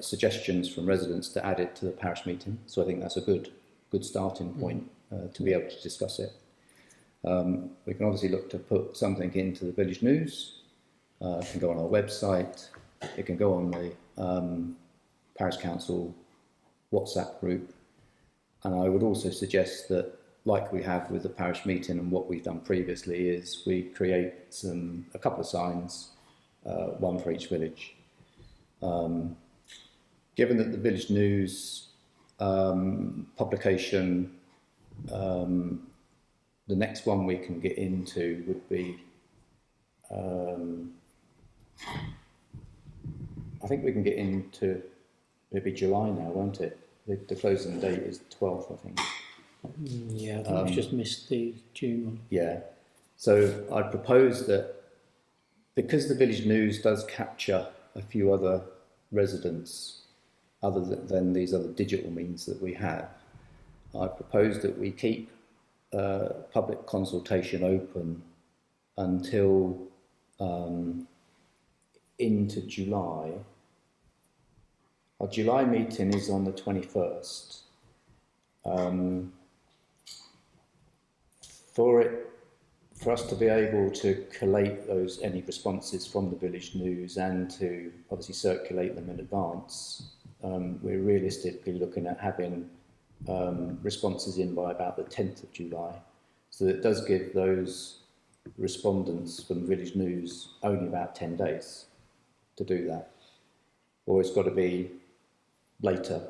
suggestions from residents to add it to the parish meeting, so I think that's a good starting point to be able to discuss it. We can obviously look to put something into the village news. It can go on our website. It can go on the Parish Council WhatsApp group. And I would also suggest that, like we have with the parish meeting and what we've done previously, is we create a couple of signs, one for each village. Given that the village news publication, the next one we can get into would be, I think we can get into maybe July now, won't it? The closing date is the 12th, I think. Yeah, I think we've just missed the June one. Yeah. So I propose that, because the village news does capture a few other residents other than these other digital means that we have, I propose that we keep public consultation open until into July. Our July meeting is on the 21st. For us to be able to collate any responses from the village news and to obviously circulate them in advance, we're realistically looking at having responses in by about the 10th of July. So it does give those respondents from Village News only about 10 days to do that. Or it's got to be later.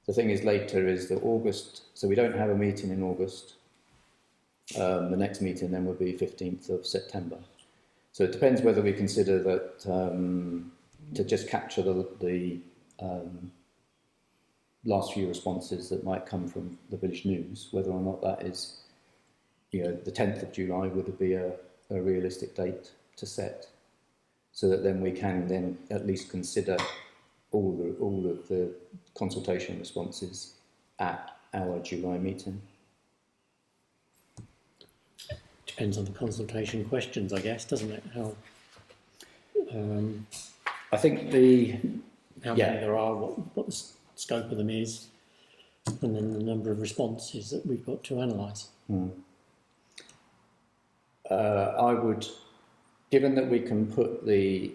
The thing is later is that August, so we don't have a meeting in August. The next meeting then will be 15th of September. So it depends whether we consider that to just capture the last few responses that might come from the Village News, whether or not that is, you know, the 10th of July would be a realistic date to set, so that then we can then at least consider all of the consultation responses at our July meeting. Depends on the consultation questions, I guess, doesn't it? How I think how many there are, what the scope of them is, and then the number of responses that we've got to analyse. I would, given that we can put the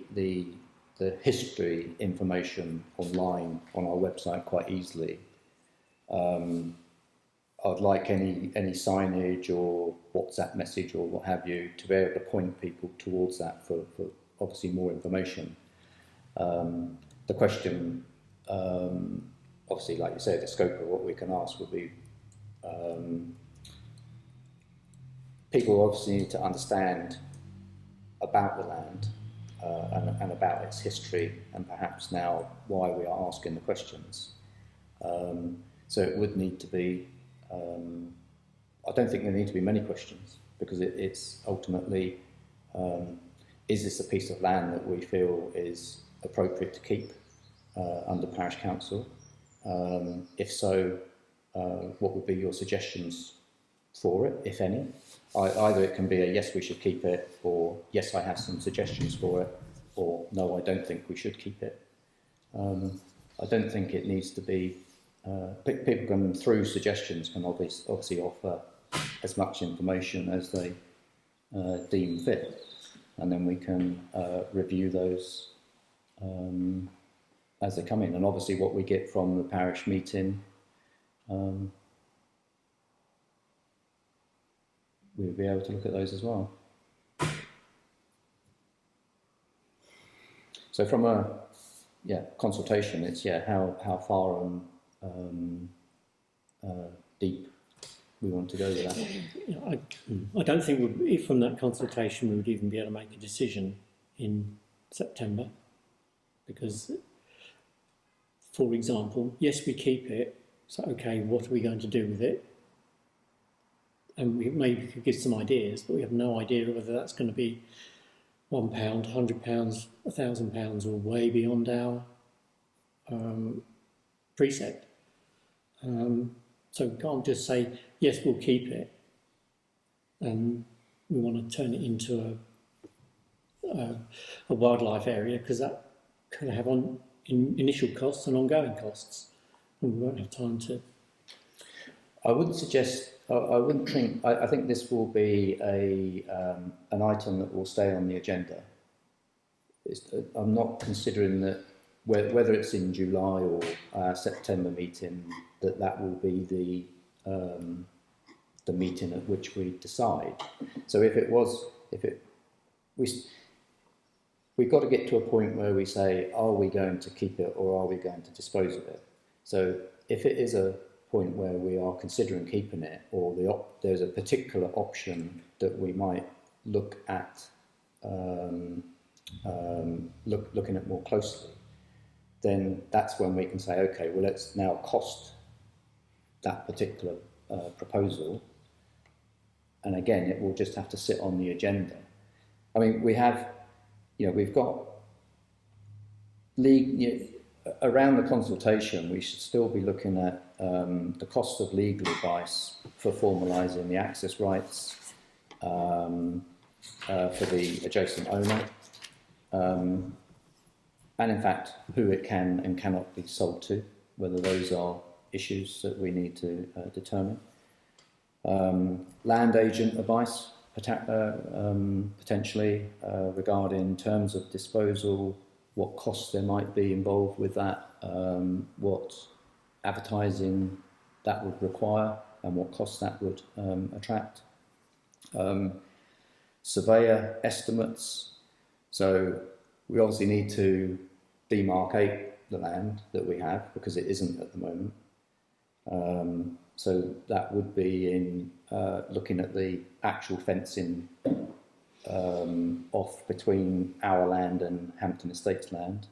history information online on our website quite easily, I'd like any signage or WhatsApp message or what have you to be able to point people towards that for obviously more information. The question, obviously, like you say, the scope of what we can ask would be, people obviously need to understand about the land and about its history, and perhaps now why we are asking the questions. So it would need to be, I don't think there need to be many questions, because it's ultimately, is this a piece of land that we feel is appropriate to keep under Parish Council? If so, what would be your suggestions for it, if any? Either it can be a yes, we should keep it, or yes, I have some suggestions for it, or no, I don't think we should keep it. I don't think it needs to be, people can, through suggestions, can obviously offer as much information as they deem fit, and then we can review those as they come in. And obviously what we get from the parish meeting, we'll be able to look at those as well. So from a consultation, it's how far and deep we want to go with that. I don't think if from that consultation we would even be able to make a decision in September, because, for example, yes, we keep it, so okay, what are we going to do with it? And we maybe could give some ideas, but we have no idea whether that's going to be £1, £100, £1,000, or way beyond our precept. So we can't just say, yes, we'll keep it, and we want to turn it into a wildlife area, because that can have initial costs and ongoing costs, and we won't have time to. I wouldn't suggest. I wouldn't think. I think this will be an item that will stay on the agenda. I'm not considering that whether it's in July or September meeting, that will be the meeting at which we decide. So we've got to get to a point where we say, are we going to keep it or are we going to dispose of it? So if it is a point where we are considering keeping it, or there's a particular option that we might look at, looking at more closely, then that's when we can say, okay, well, let's now cost that particular proposal, and again, it will just have to sit on the agenda. I mean, we've got around the consultation, we should still be looking at the cost of legal advice for formalising the access rights for the adjacent owner, and in fact who it can and cannot be sold to, whether those are issues that we need to determine. Land agent advice potentially regarding terms of disposal, what costs there might be involved with that, what advertising that would require and what costs that would attract. Surveyor estimates. So we obviously need to demarcate the land that we have because it isn't at the moment. So that would be in looking at the actual fencing off between our land and Hampton Estates land,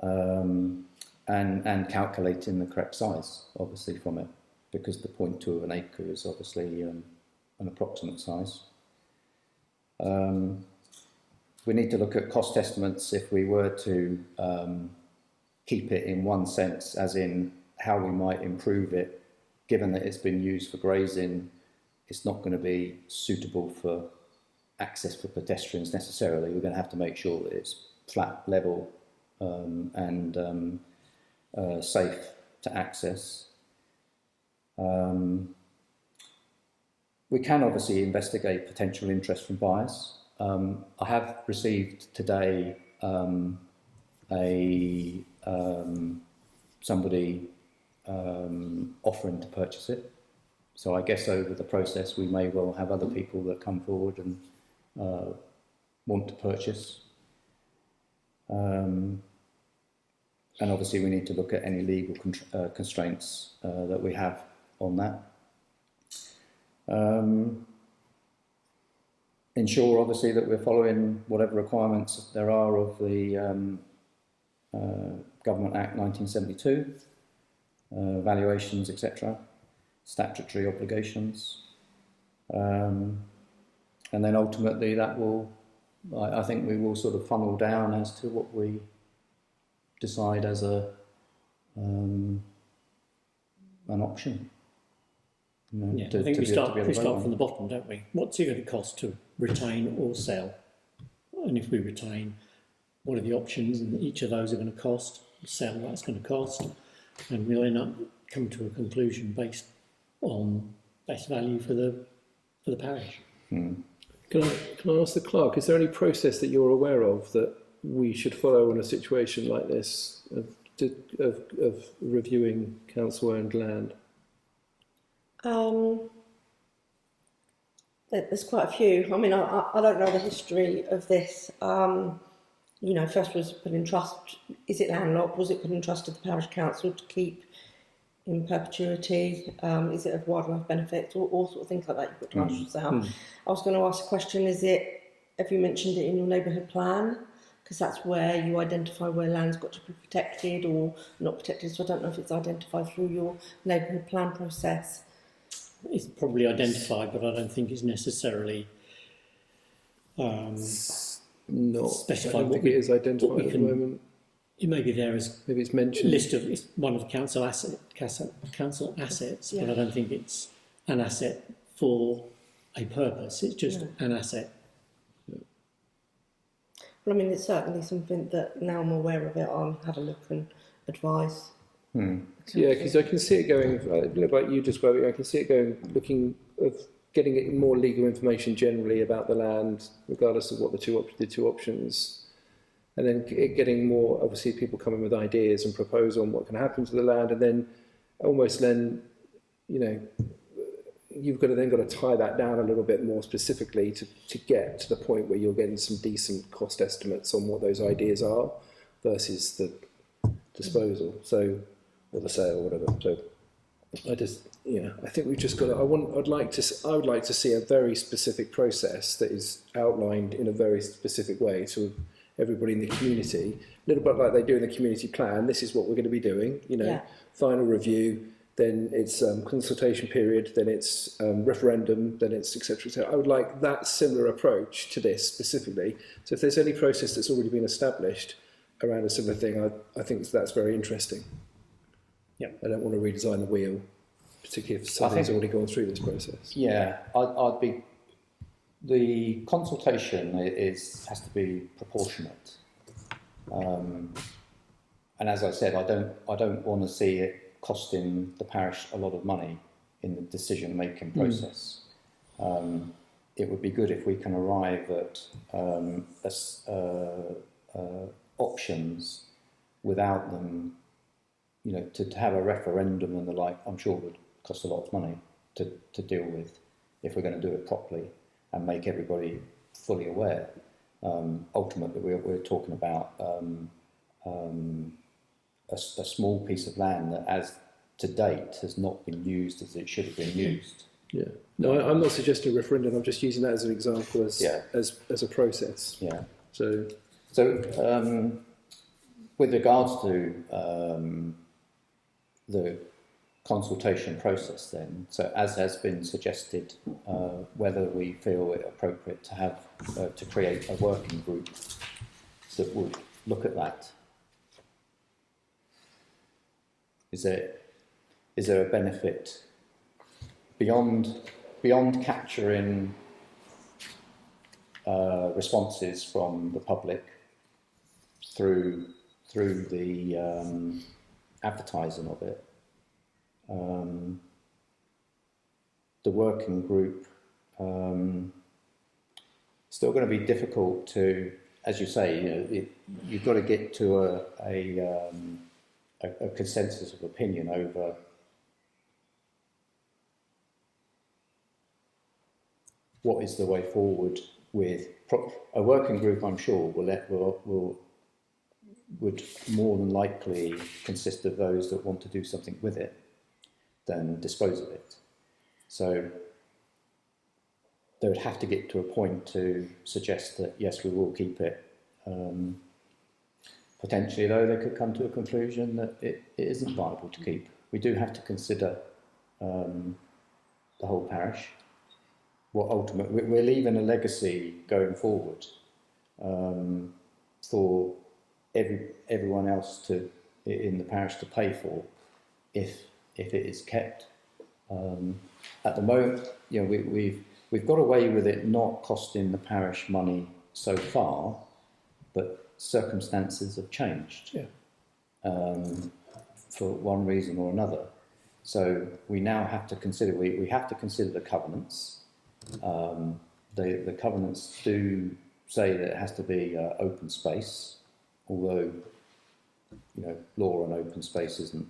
and calculating the correct size, obviously, from it, because the 0.2 of an acre is obviously an approximate size. We need to look at cost estimates if we were to keep it in one sense, as in how we might improve it, given that it's been used for grazing. It's not going to be suitable for access for pedestrians necessarily. We're going to have to make sure that it's flat, level, and safe to access. We can obviously investigate potential interest from buyers. I have received today somebody offering to purchase it. So I guess over the process we may well have other people that come forward and want to purchase. And obviously we need to look at any legal constraints that we have on that. Ensure obviously that we're following whatever requirements there are of the Government Act 1972, valuations, etc., statutory obligations, and then ultimately that will, I think we will sort of funnel down as to what we decide as an option. You know, I think we start from the bottom, don't we? What's it going to cost to retain or sell? And if we retain, what are the options? And each of those are going to cost. Sell, that's going to cost, and we'll end up coming to a conclusion based on best value for the parish. Can I ask the clerk? Is there any process that you're aware of that we should follow in a situation like this of reviewing council-owned land? There's quite a few. I mean, I don't know the history of this. You know, first was put in trust. Is it landlocked? Was it put in trust to the Parish Council to keep in perpetuity? Is it of wildlife benefits? All sort of things like that you've got to ask yourself. I was going to ask a question, have you mentioned it in your neighbourhood plan? Because that's where you identify where land's got to be protected or not protected. So I don't know if it's identified through your neighbourhood plan process. It's probably identified, but I don't think it's necessarily Not specified. I think it is identified at the moment. It may be there as maybe it's mentioned. It's one of the council assets, but I don't think it's an asset for a purpose. It's just an asset. Well, I mean, it's certainly something that now I'm aware of it, I'll have a look and advise. Yeah, because I can see it going, a bit like you described it, I can see it going, looking of getting it more legal information generally about the land, regardless of what the two options, and then it getting more, obviously people coming with ideas and proposal on what can happen to the land, and then almost then, you know, you've got to tie that down a little bit more specifically to get to the point where you're getting some decent cost estimates on what those ideas are versus the disposal, so, or the sale, or whatever. So I just, I think we've just got to, I would like to see a very specific process that is outlined in a very specific way to everybody in the community, a little bit like they do in the community plan. This is what we're going to be doing, final review, then it's consultation period, then it's referendum, then it's etc. So I would like that similar approach to this specifically. So if there's any process that's already been established around a similar thing, I think that's very interesting. Yeah, I don't want to redesign the wheel, particularly if something's already gone through this process. Yeah, I'd be. The consultation has to be proportionate, and as I said, I don't want to see it costing the parish a lot of money in the decision-making process. It would be good if we can arrive at options without them, you know, to have a referendum and the like, I'm sure would cost a lot of money to deal with if we're going to do it properly and make everybody fully aware. Ultimately, we're talking about a small piece of land that, as to date, has not been used as it should have been used. Yeah. No, I'm not suggesting a referendum. I'm just using that as an example as a process. Yeah. So with regards to the consultation process, then, so as has been suggested, whether we feel it appropriate to have to create a working group that would look at that. Is there a benefit beyond capturing responses from the public through the advertising of it? The working group still going to be difficult to, as you say, you know, you've got to get to a consensus of opinion over what is the way forward with a working group. I'm sure would more than likely consist of those that want to do something with it than dispose of it. So they would have to get to a point to suggest that yes, we will keep it. Potentially, though, they could come to a conclusion that it isn't viable to keep. We do have to consider the whole parish. What ultimately we're leaving a legacy going forward for everyone else in the parish to pay for if it is kept. At the moment, you know, we've got away with it not costing the parish money so far, but circumstances have changed for one reason or another. So we now have to consider we have to consider the covenants. The covenants do say that it has to be open space, although you know law on open space isn't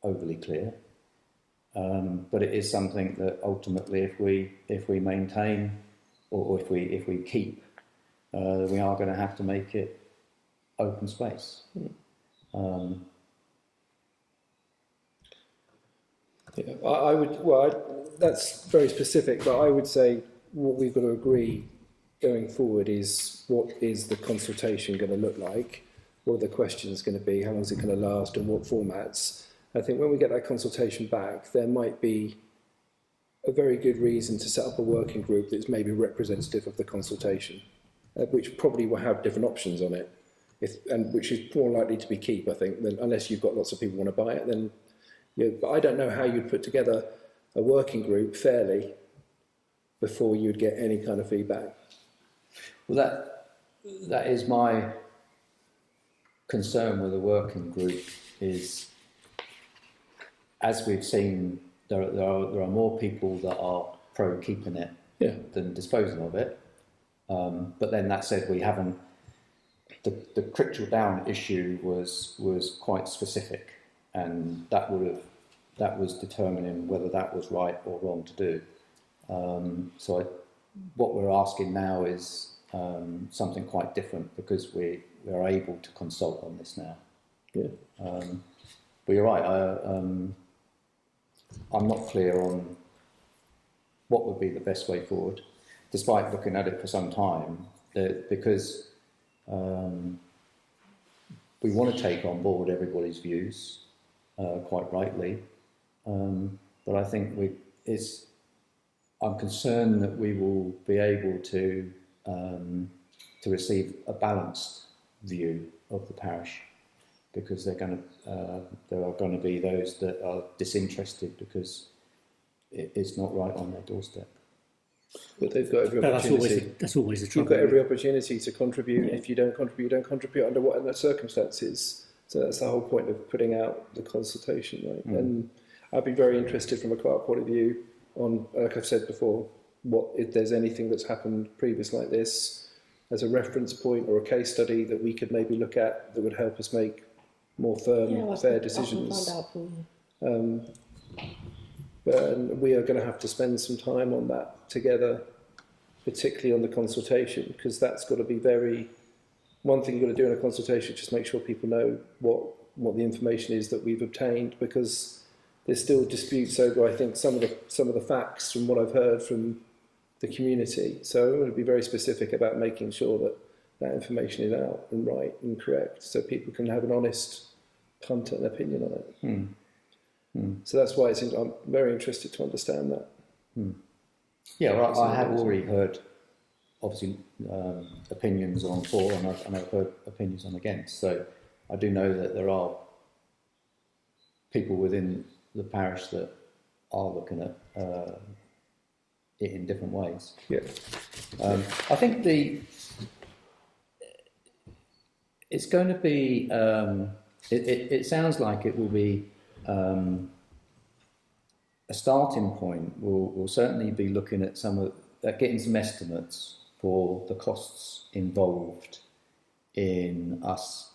overly clear. But it is something that ultimately, if we maintain or if we keep, we are going to have to make it open space. yeah, I would. Well, that's very specific, but I would say what we've got to agree going forward is what is the consultation going to look like, what are the questions going to be, how long is it going to last, and what formats. I think when we get that consultation back, there might be a very good reason to set up a working group that's maybe representative of the consultation, which probably will have different options on it, and which is more likely to be keep, I think, than unless you've got lots of people who want to buy it. Then, you know, but I don't know how you'd put together a working group fairly before you'd get any kind of feedback. Well, that is my concern with the working group is, as we've seen, there are more people that are pro keeping it than disposing of it. But then that said, we haven't. The trickle down issue was quite specific, and that was determining whether that was right or wrong to do. What we're asking now is something quite different because we are able to consult on this now. Yeah. But you're right. I'm not clear on what would be the best way forward, despite looking at it for some time, because we want to take on board everybody's views, quite rightly. But I think I'm concerned that we will be able to receive a balanced view of the parish, because there are going to be those that are disinterested because it's not right on their doorstep. But they've got every opportunity. That's always the trouble. You've got every opportunity to contribute. If you don't contribute, you don't contribute under whatever circumstances. So that's the whole point of putting out the consultation, right? Mm. And I'd be very interested from a clerk point of view on, like I've said before, what if there's anything that's happened previous like this as a reference point or a case study that we could maybe look at that would help us make more firm, Yeah, I fair can decisions. find out for you. But we are going to have to spend some time on that together, particularly on the consultation, because that's got to be very. One thing you've got to do in a consultation is just make sure people know what the information is that we've obtained, because there's still disputes over, I think, some of the facts from what I've heard from the community. So I'm going to be very specific about making sure that that information is out and right and correct, so people can have an honest punt and opinion on it. So that's why I'm very interested to understand that. Yeah, well, I have already heard, obviously, opinions on for, and I've heard opinions on against. So I do know that there are people within the parish that are looking at it in different ways. Yeah. I think it's going to be. It sounds like it will be. A starting point. We'll certainly be looking at getting some estimates for the costs involved in us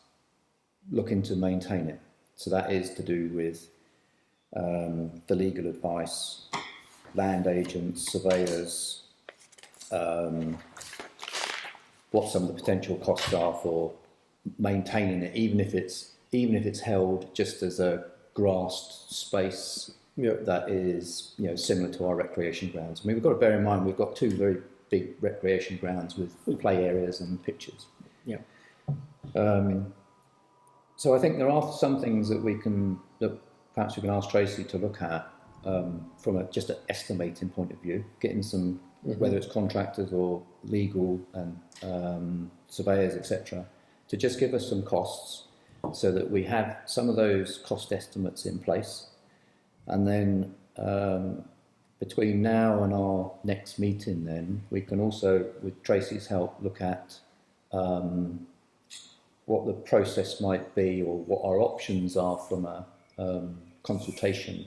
looking to maintain it. So that is to do with the legal advice, land agents, surveyors, what some of the potential costs are for maintaining it, even if it's held just as a grassed space that is, similar to our recreation grounds. I mean, we've got to bear in mind we've got two very big recreation grounds with play areas and pitches. Yeah. So I think there are some things that perhaps we can ask Tracy to look at from just an estimating point of view, getting some, whether it's contractors or legal and surveyors, etc., to just give us some costs so that we have some of those cost estimates in place. And then between now and our next meeting, then we can also, with Tracy's help, look at what the process might be or what our options are from a consultation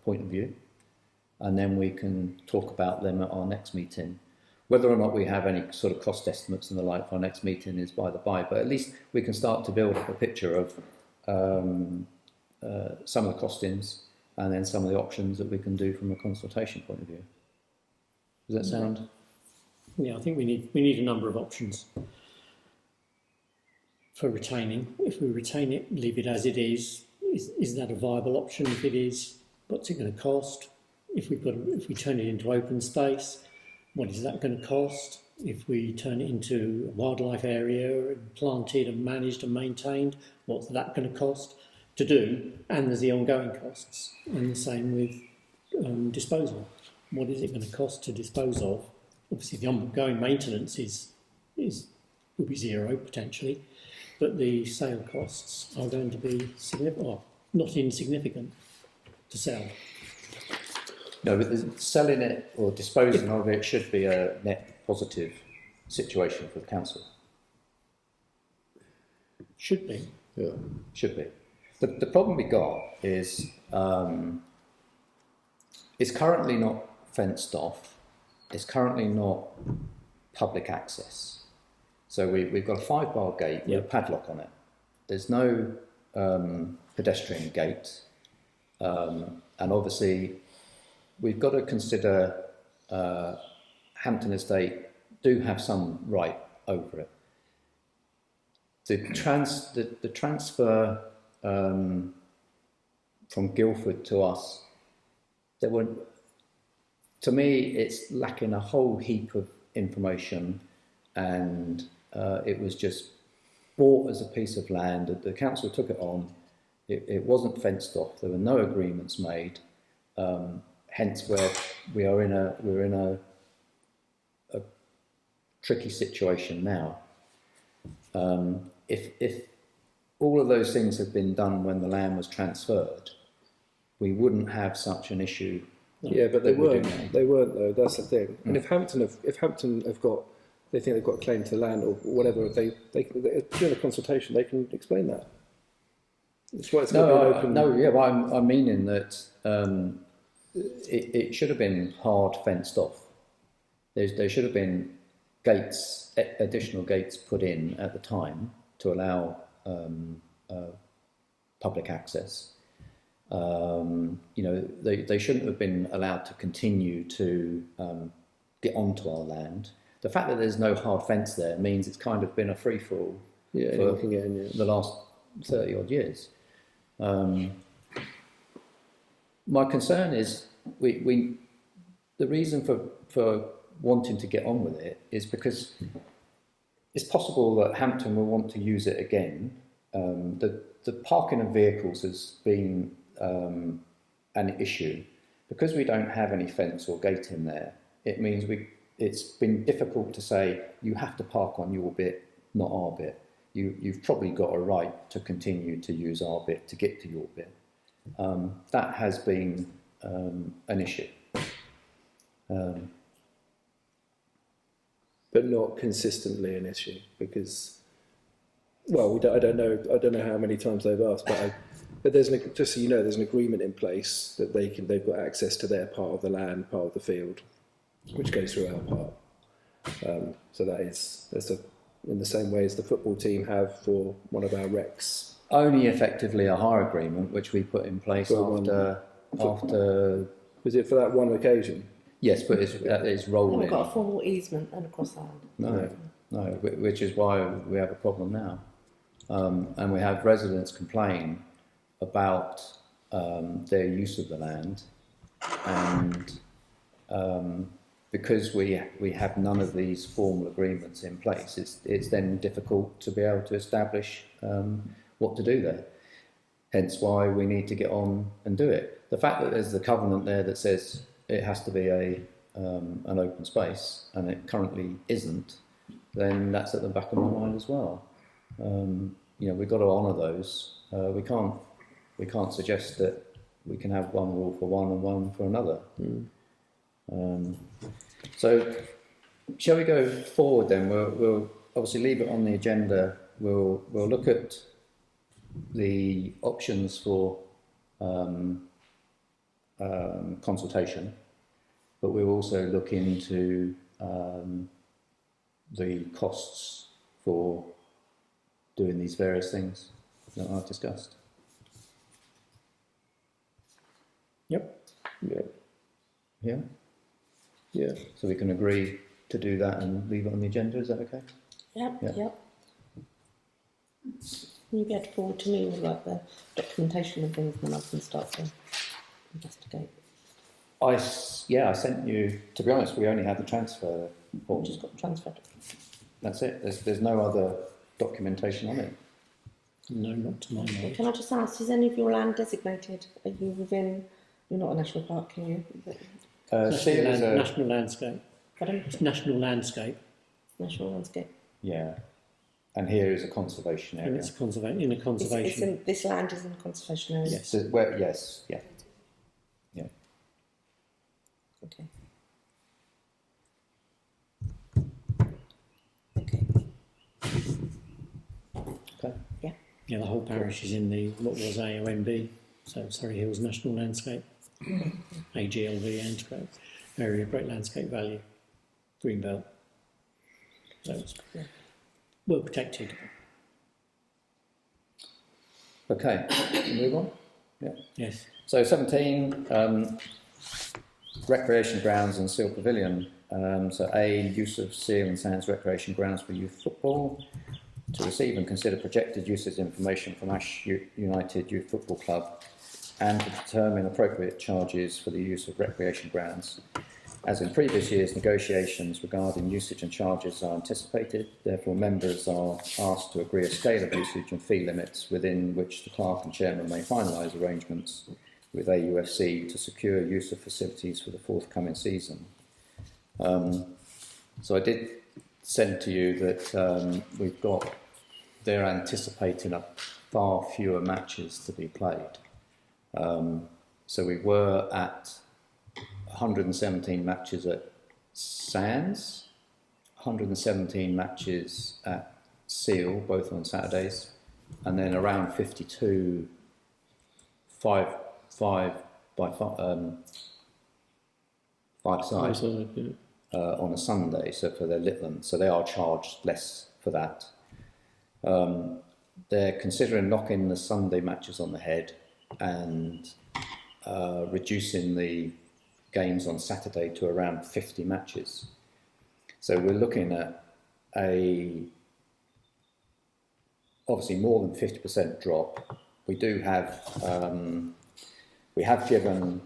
point of view. And then we can talk about them at our next meeting. Whether or not we have any sort of cost estimates and the like for our next meeting is by the by, but at least we can start to build up a picture of some of the costings and then some of the options that we can do from a consultation point of view. Does that sound? Yeah, I think we need a number of options for retaining. If we retain it, leave it as it is that a viable option? If it is, what's it going to cost? If we turn it into open space, what is that going to cost? If we turn it into a wildlife area and planted and managed and maintained, what's that going to cost to do? And there's the ongoing costs, and the same with disposal. What is it going to cost to dispose of? Obviously, the ongoing maintenance will be zero potentially, but the sale costs are going to be significant, well, not insignificant to sell. No, but selling it or disposing of it should be a net positive situation for the council. Should be. Yeah. Should be. The problem we got is it's currently not fenced off. It's currently not public access. So we've got a 5-bar gate with a padlock on it. There's no pedestrian gate, and obviously we've got to consider Hampton Estate do have some right over it. The transfer from Guildford to us, to me, it's lacking a whole heap of information, and it was just bought as a piece of land. The council took it on. It wasn't fenced off. There were no agreements made. Hence, where we're in a tricky situation now. If all of those things had been done when the land was transferred, we wouldn't have such an issue. Yeah, but they weren't. now. They weren't though. That's the thing. And if Hampton have got, they think they've got a claim to the land or whatever, they during the consultation they can explain that. That's why it's got to be an open. No, yeah, well, I'm meaning that it should have been hard fenced off. There should have been gates, additional gates put in at the time to allow public access. They shouldn't have been allowed to continue to get onto our land. The fact that there's no hard fence there means it's kind of been a free-for-all for the last 30 odd years. My concern is the reason for wanting to get on with it is because it's possible that Hampton will want to use it again. The parking of vehicles has been an issue. Because we don't have any fence or gate in there, it means it's been difficult to say you have to park on your bit, not our bit. You've probably got a right to continue to use our bit to get to your bit. That has been an issue. But not consistently an issue, because, well, I don't know how many times they've asked, but there's just so you know, there's an agreement in place that they've got access to their part of the land, part of the field, which goes through our part. So that's in the same way as the football team have for one of our recs. Only effectively a hire agreement, which we put in place after. Was it for that one occasion? Yes, but it's rolling. We've got a formal easement and across the land. No, which is why we have a problem now. And we have residents complain about their use of the land, and because we have none of these formal agreements in place, it's then difficult to be able to establish what to do there. Hence why we need to get on and do it. The fact that there's the covenant there that says it has to be an open space, and it currently isn't, then that's at the back of my mind as well. We've got to honour those. We can't suggest that we can have one rule for one and one for another. So, shall we go forward then? We'll obviously leave it on the agenda. We'll look at the options for consultation, but we'll also look into the costs for doing these various things that I've discussed. Yep. Yeah. So we can agree to do that and leave it on the agenda. Is that okay? Yep. You'll be able to forward to me all like the documentation and things, and then I can start to investigate. I sent you. To be honest, we only had the transfer report. Just got the transfer. That's it. There's no other documentation on it. No, not to my knowledge. Can I just ask, is any of your land designated? Are you within? You're not a national park, can you? National landscape. Pardon? It's national landscape. National landscape. Yeah. And here is a conservation area. And it's in a conservation. This land is in a conservation area. Yes. Yes. Yeah. Okay. Okay. Yeah, the whole parish is in what was AONB, so Surrey Hills National Landscape, AGLV landscape, area of great landscape value, greenbelt. So it's well protected. Okay. Move on. Yeah. Yes. So 17. Recreation grounds and Seal Pavilion. So use of Seal and Sands recreation grounds for youth football. To receive and consider projected usage information from Ash United Youth Football Club, and to determine appropriate charges for the use of recreation grounds. As in previous years, negotiations regarding usage and charges are anticipated. Therefore, members are asked to agree a scale of usage and fee limits within which the clerk and chairman may finalise arrangements with AUFC to secure use of facilities for the forthcoming season. So I did send to you that they're anticipating far fewer matches to be played. So we were at 117 matches at Sands, 117 matches at Seal, both on Saturdays, and then around 52, five sides on a Sunday, so for their Litland, so they are charged less for that. they're considering knocking the Sunday matches on the head and reducing the games on Saturday to around 50 matches. So we're looking at obviously more than 50% drop. We do have, we have given,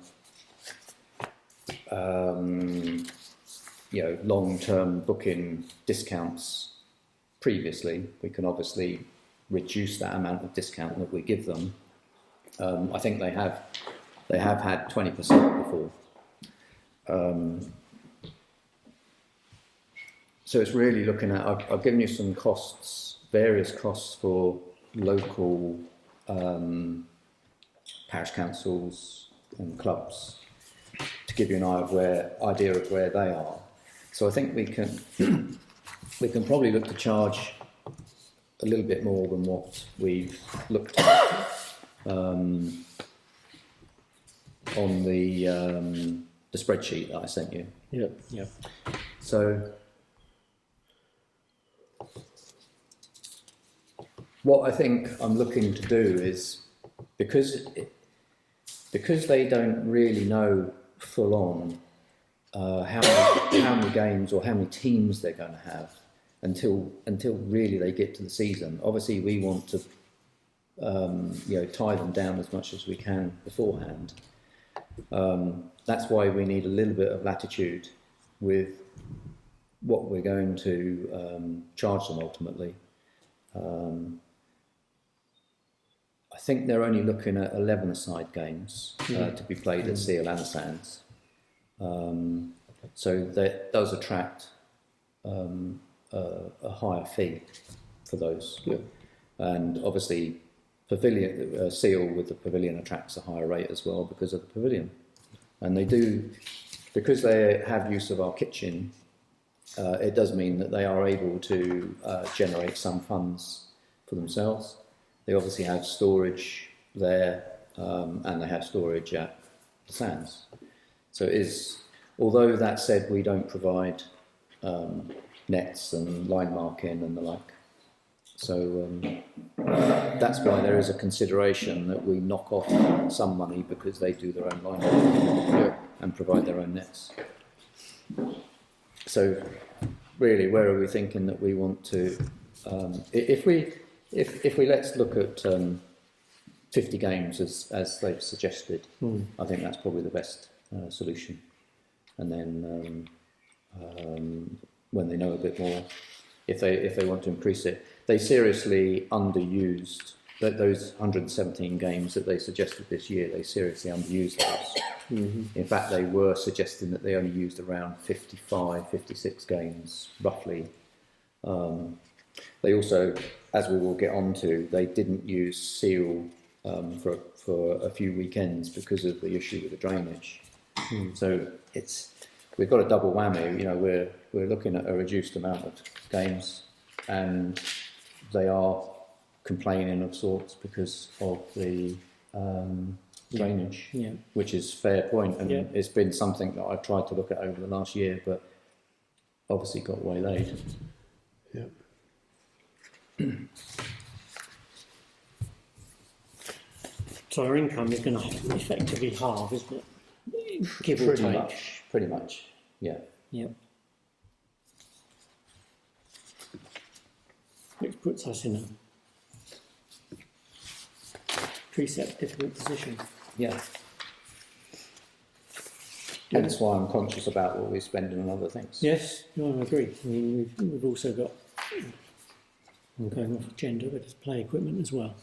long-term booking discounts previously. We can obviously reduce that amount of discount that we give them. I think they have had 20% before. So it's really looking at, I've given you some costs, various costs for local parish councils and clubs to give you an idea of where they are. So I think we can probably look to charge a little bit more than what we've looked at on the spreadsheet that I sent you. Yeah. So what I think I'm looking to do is, because they don't really know full on how many games or how many teams they're going to have until really they get to the season. Obviously, we want to tie them down as much as we can beforehand. That's why we need a little bit of latitude with what we're going to charge them ultimately. I think they're only looking at 11-a-side games to be played at Seal and Sands. So that does attract a higher fee for those. Yeah. And obviously, pavilion Seal with the pavilion attracts a higher rate as well because of the pavilion. And they do, because they have use of our kitchen, it does mean that they are able to generate some funds for themselves. They obviously have storage there, and they have storage at the Sands. So it is, although that said, we don't provide nets and line marking and the like. So that's why there is a consideration that we knock off some money because they do their own line marking and provide their own nets. So really, where are we thinking that we want to? If we let's look at 50 games as they've suggested, I think that's probably the best solution. And then when they know a bit more, if they want to increase it, they seriously underused those 117 games that they suggested this year. They seriously underused those. In fact, they were suggesting that they only used around 55, 56 games roughly. They also, as we will get onto, they didn't use Seal for a few weekends because of the issue with the drainage. So we've got a double whammy. We're looking at a reduced amount of games, and they are complaining of sorts because of the drainage, which is fair point, and it's been something that I've tried to look at over the last year, but obviously got waylaid. So our income is going to effectively halve, isn't it? Give or take. Pretty much, yeah. Yeah. Which puts us in a precept difficult position. Yeah. Hence why I'm conscious about what we're spending on other things. Yes, no, I agree. I mean, we've also got, I'm going off agenda, but it's play equipment as well.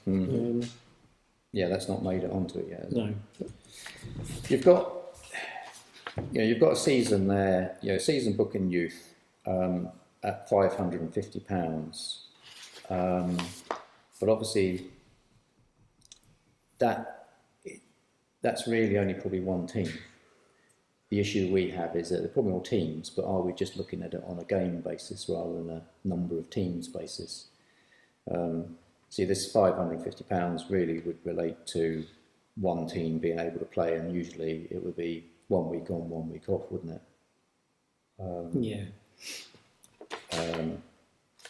Yeah, that's not made it onto it yet. No. You've got a season there, season booking youth at £550. But obviously that's really only probably one team. The issue we have is that there are probably more teams, but are we just looking at it on a game basis rather than a number of teams basis? See, this £550 really would relate to one team being able to play, and usually it would be 1 week on, 1 week off, wouldn't it?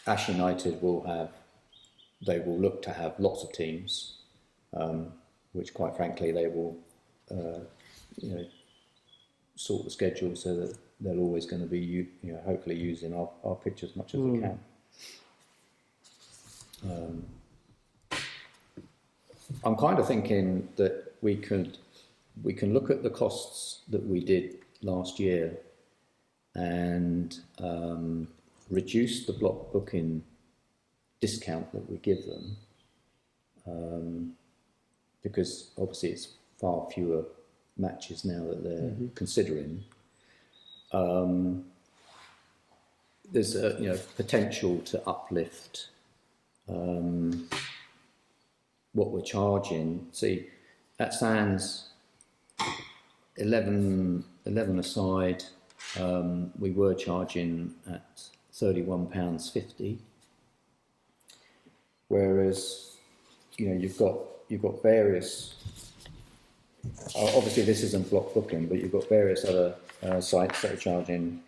Ash United will have they will look to have lots of teams, which quite frankly they will, sort the schedule so that they're always going to be, hopefully using our pitch as much as they can. I'm kind of thinking that we can look at the costs that we did last year and reduce the block booking discount that we give them, because obviously it's far fewer matches now that they're considering. There's a potential to uplift what we're charging. See, at Sands, 11 aside, we were charging at £31.50, whereas you've got various. Obviously, this isn't block booking, but you've got various other sites that are charging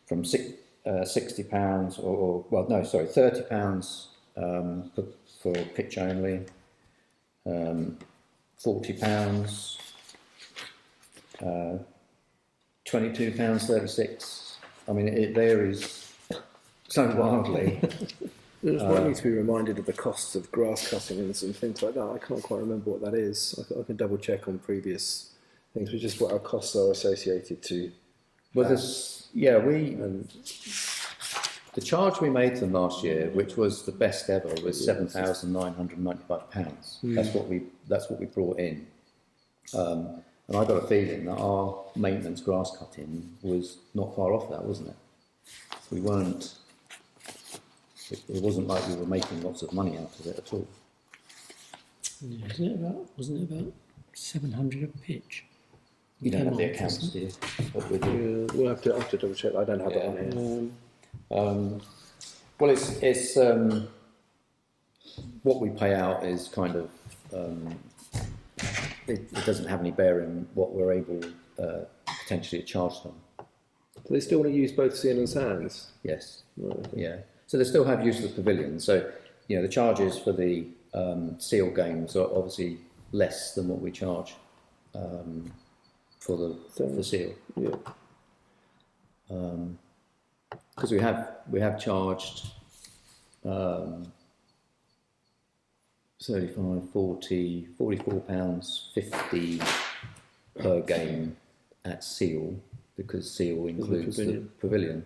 from £60 £30 for pitch only, £40, £22.36. I mean, it varies so wildly. There's one need to be reminded of the costs of grass cutting and some things like that. I can't quite remember what that is. I can double check on previous things, but just what our costs are associated to. Well, the charge we made to them last year, which was the best ever, was £7,995. That's what we brought in, and I got a feeling that our maintenance grass cutting was not far off that, wasn't it? We weren't. It wasn't like we were making lots of money out of it at all. Yeah, wasn't it about 700 a pitch? You don't have the accounts, do you? What we do. We'll have to double check. I don't have that on here. Well, it's what we pay out is kind of it doesn't have any bearing what we're able potentially to charge them. Do they still want to use both Seal and Sands? Yes. Right, okay. Yeah. So they still have use of the pavilion. So the charges for the Seal games are obviously less than what we charge for the Seal. Yeah. Because we have charged 35, 40, £44.50 per game at Seal, because Seal includes the pavilion.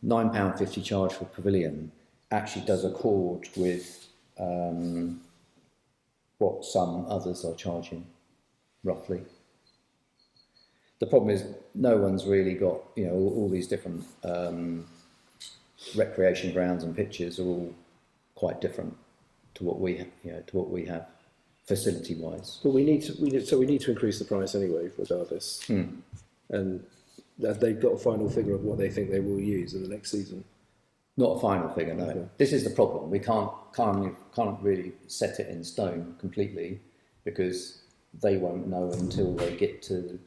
£9.50 charge for pavilion actually does accord with what some others are charging, roughly. The problem is no one's really got, all these different recreation grounds and pitches are all quite different to what we have facility-wise. But we need to increase the price anyway, regardless. And they've got a final figure of what they think they will use in the next season. Not a final figure, no. Okay. This is the problem. We can't really set it in stone completely, because they won't know until they get to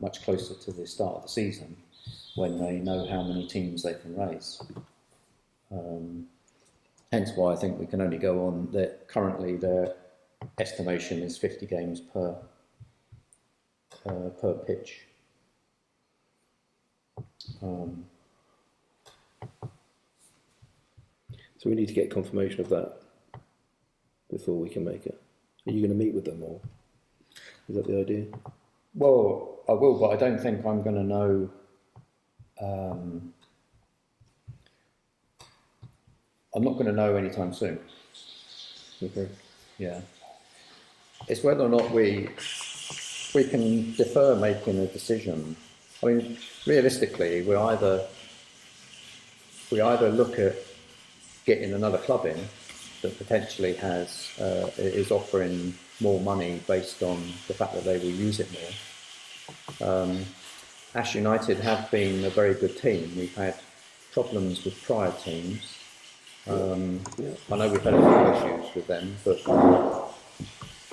much closer to the start of the season, when they know how many teams they can raise. Hence why I think we can only go on that. Currently their estimation is 50 games per pitch. So we need to get confirmation of that before we can make it. Are you going to meet with them, or is that the idea? Well, I will, but I don't think I'm going to know. I'm not going to know anytime soon. Okay. Yeah. It's whether or not we can defer making a decision. I mean, realistically, we either look at getting another club in that potentially is offering more money based on the fact that they will use it more. Ash United have been a very good team. We've had problems with prior teams. I know we've had a few issues with them, but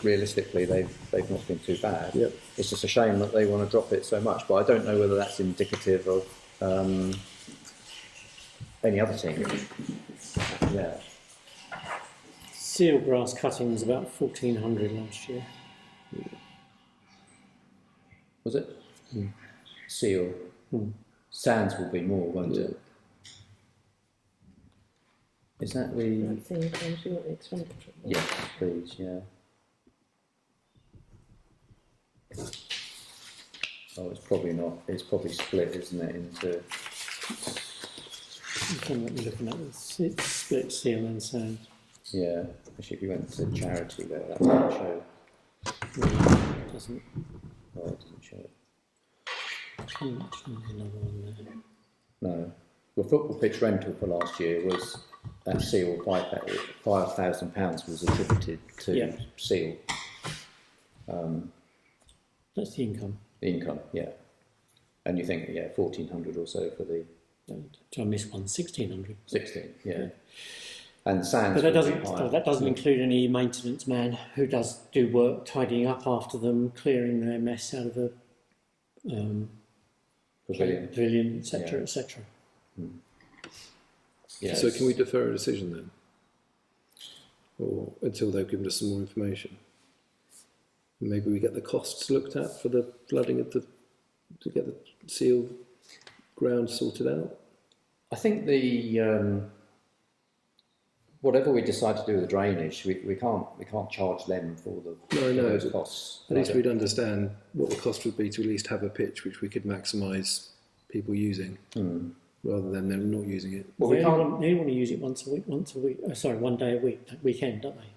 realistically they've not been too bad. Yep. It's just a shame that they want to drop it so much, but I don't know whether that's indicative of any other team. Yeah. seal grass cutting was about 1,400 last year. Was it? Seal. Sands will be more, won't it? Is that the... That's the income, so you want the expenditure. Yes, please, yeah. Oh, it's probably not. It's probably split, isn't it, into... You can be looking at this. It's split seal and sand. Yeah, actually if you went to charity there, that might show. It doesn't. Oh, it doesn't show it. There's another one there. No. Well, football pitch rental for last year was that seal, £5,000 was attributed to Yeah. seal. That's the income. The income, yeah. And you think, yeah, 1,400 or so for the So I missed one, 1,600. 16, yeah. And sands But that would be doesn't. higher. That doesn't include any maintenance man who does do work tidying up after them, clearing their mess out of the pavilion, etc., Yeah. etc. Yeah, So can we defer a decision then? Or until they've given us some more information? Maybe we get the costs looked at for the flooding of to get the seal ground sorted out? I think the whatever we decide to do with the drainage, we can't charge them for those but costs. At least we'd understand what the cost would be to at least have a pitch which we could maximise people using, rather than them not using it. Well, they we only can't. want, they only want to use it once a week. Sorry, 1 day a week, weekend, don't they?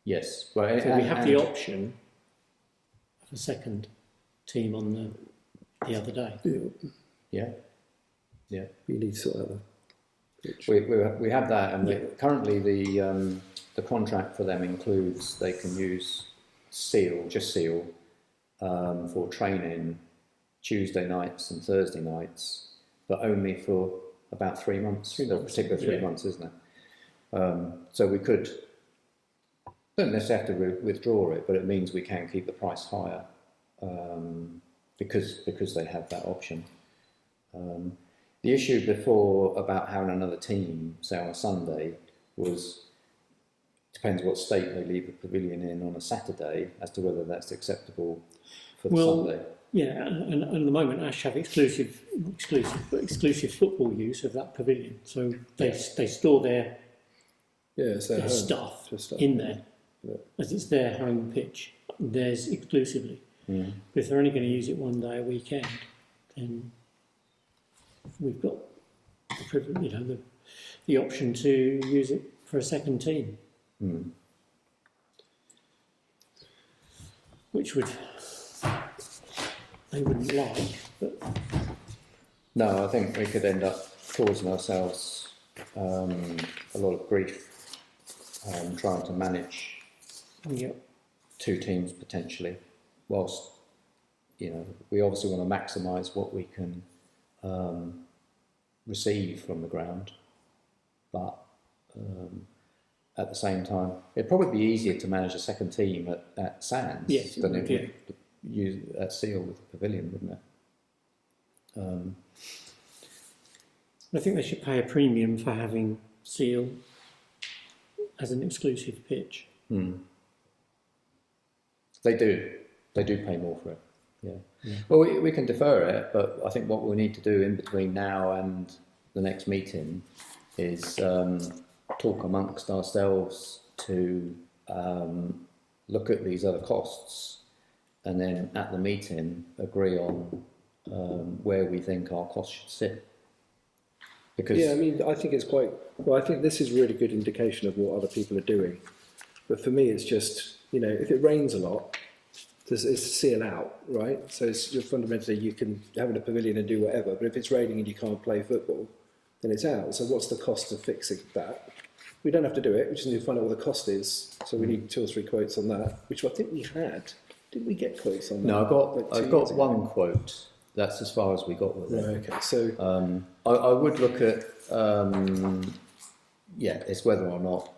Yes, well, So we have the option of a second team on the other day. Yeah, yeah. You need to sort out the pitch. We have that, and currently the contract for them includes they can use just seal, for training Tuesday nights and Thursday nights, but only for about 3 months. A particular 3 months, isn't it? So we don't necessarily have to withdraw it, but it means we can keep the price higher, because they have that option. The issue before about having another team, say on a Sunday, depends what state they leave the pavilion in on a Saturday as to whether that's acceptable for the Sunday. Yeah, and at the moment Ash have exclusive football use of that pavilion, so they store their it's their home. stuff Just stuff. in there, Yeah. as it's their home pitch, theirs exclusively. But if they're only going to use it 1 day a weekend, then we've got the option to use it for a second team, which they wouldn't like. But No, I think we could end up causing ourselves a lot of grief trying to manage yeah, 2 teams potentially, whilst we obviously want to maximise what we can receive from the ground, but at the same time it'd probably be easier to manage a second team at Sands than it would use at Seal with the pavilion, wouldn't it? I think they should pay a premium for having Seal as an exclusive pitch. They do pay more for it. Yeah. Well, we can defer it, but I think what we'll need to do in between now and the next meeting is talk amongst ourselves to look at these other costs, and then at the meeting agree on where we think our costs should sit. Because I think it's I think this is a really good indication of what other people are doing. But for me, it's just, if it rains a lot, it's seal out, right? So fundamentally you can have in a pavilion and do whatever, but if it's raining and you can't play football, then it's out. So what's the cost of fixing that? We don't have to do it, we just need to find out what the cost is. So we need 2 or 3 quotes on that, which I think we had. Didn't we get quotes on that? no, I've 2 got years ago? one quote. That's as far as we got with it. Right, okay, so I would look at, it's whether or not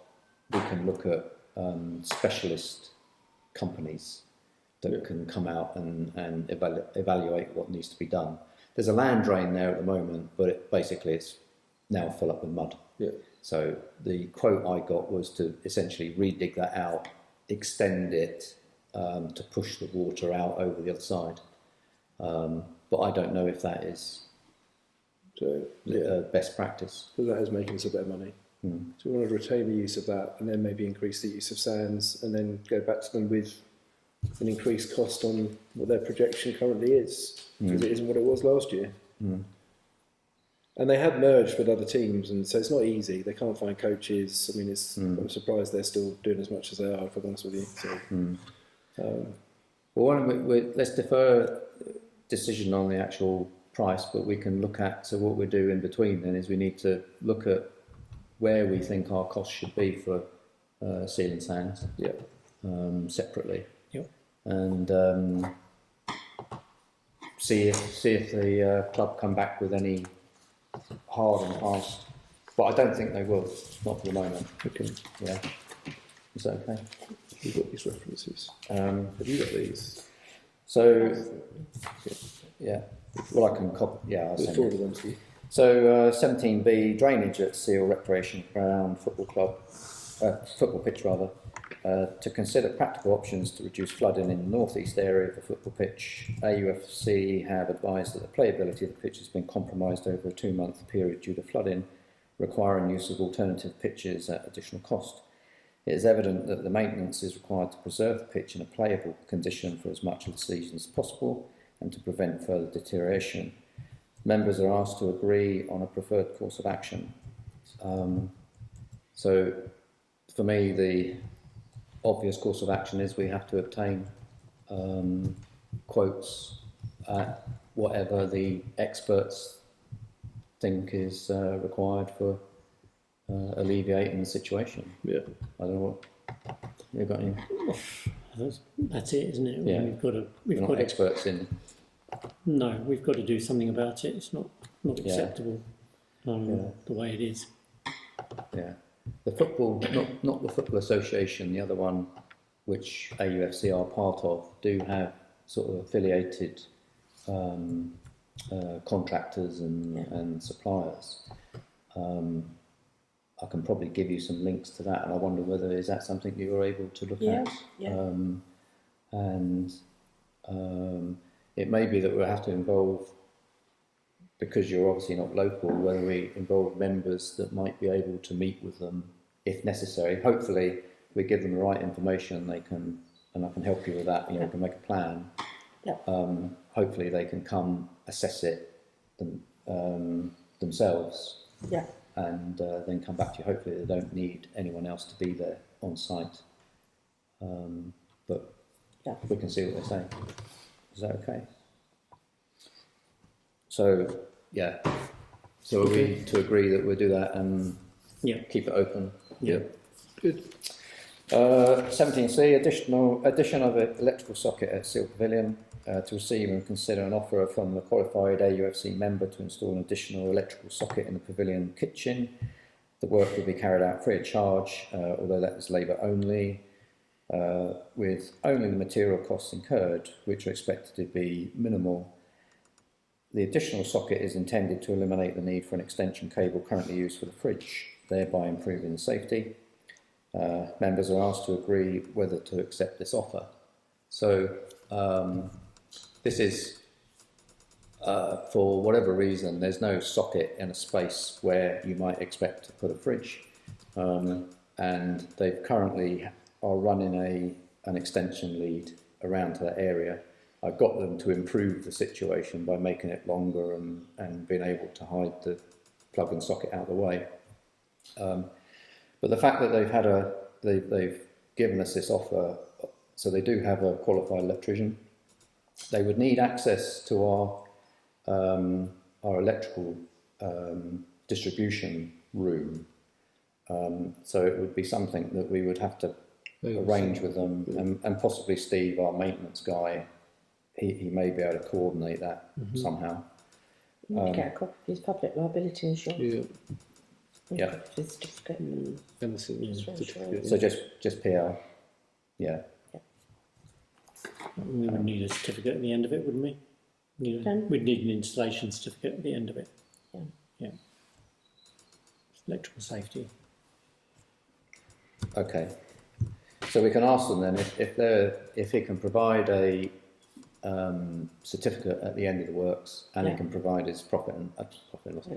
we can look at specialist companies that can come out and evaluate what needs to be done. There's a land drain there at the moment, but basically it's now full up with mud. Yeah. So the quote I got was to essentially re-dig that out, extend it to push the water out over the other side. But I don't know if that is So yeah, best practice. because that is making us a bit of money. Mm. So we want to retain the use of that, and then maybe increase the use of sands, and then go back to them with an increased cost on what their projection currently is, because it isn't what it was last year. Mm. And they have merged with other teams, and so it's not easy. They can't find coaches. I mean, I'm surprised they're still doing as much as they are, if I'm honest with you. So, Well, why don't let's defer decision on the actual price, but we can look at, so what we do in between then is we need to look at where we think our costs should be for sealing sands yeah, separately. Yep. And see if the club come back with any hard and fast, but I don't think they will, not for the moment. okay. Yeah, is that okay? We've got these references. Have Have you got these? So, yeah, well I can copy, yeah, I'll We'll send forward it. them to you. So 17B, drainage at Seal Recreation Ground Football Club, football pitch rather, to consider practical options to reduce flooding in the northeast area of the football pitch. AUFC have advised that the playability of the pitch has been compromised over a 2-month period due to flooding, requiring use of alternative pitches at additional cost. It is evident that the maintenance is required to preserve the pitch in a playable condition for as much of the season as possible and to prevent further deterioration. Members are asked to agree on a preferred course of action. So, for me, the obvious course of action is we have to obtain quotes at whatever the experts think is required for alleviating the situation. Yeah. I don't know what you've got any. That's it, isn't it? Yeah. We're We're not experts in. No, we've got to do something about it. It's not Yeah. acceptable Yeah. the way it is. Yeah, the football, not the football association. The other one, which AUFC are part of, do have sort of affiliated contractors and suppliers. I can probably give you some links to that, and I wonder whether is that something you're able to look at. Yeah. And it may be that we'll have to involve, because you're obviously not local, whether we involve members that might be able to meet with them if necessary. Hopefully we give them the right information, they can, and I can help you with that, you know, we can make a plan. Yeah. Hopefully they can come assess it themselves. Yeah. And then come back to you. Hopefully they don't need anyone else to be there on site. But Yeah. we can see what they say. Is that okay? So, yeah. So are we to agree that we'll do that and Yeah. keep it open? Yeah. Good. 17C, addition of an electrical socket at Seal Pavilion to receive and consider an offer from a qualified AUFC member to install an additional electrical socket in the pavilion kitchen. The work will be carried out free of charge, although that is labour only, with only the material costs incurred, which are expected to be minimal. The additional socket is intended to eliminate the need for an extension cable currently used for the fridge, thereby improving the safety. Members are asked to agree whether to accept this offer. So this is, for whatever reason, there's no socket in a space where you might expect to put a fridge. And they currently are running an extension lead around to that area. I got them to improve the situation by making it longer and being able to hide the plug and socket out of the way. But the fact that they've given us this offer, so they do have a qualified electrician. They would need access to our electrical distribution room. So it would be something that we would have to arrange with them, and possibly Steve, our maintenance guy, he may be able to coordinate that somehow. You need to get a copy of his public liability insurance. Yeah. And Yeah. a copy of his certificate. And the certificate. So just PL, yeah. We would need a certificate at the end of it, wouldn't we? You know, Then- we'd need an installation certificate at the end of it. Yeah. Yeah. electrical safety. Okay. So we can ask them then if he can provide a certificate at the end of the works, and he Yeah. can provide his profit and loss,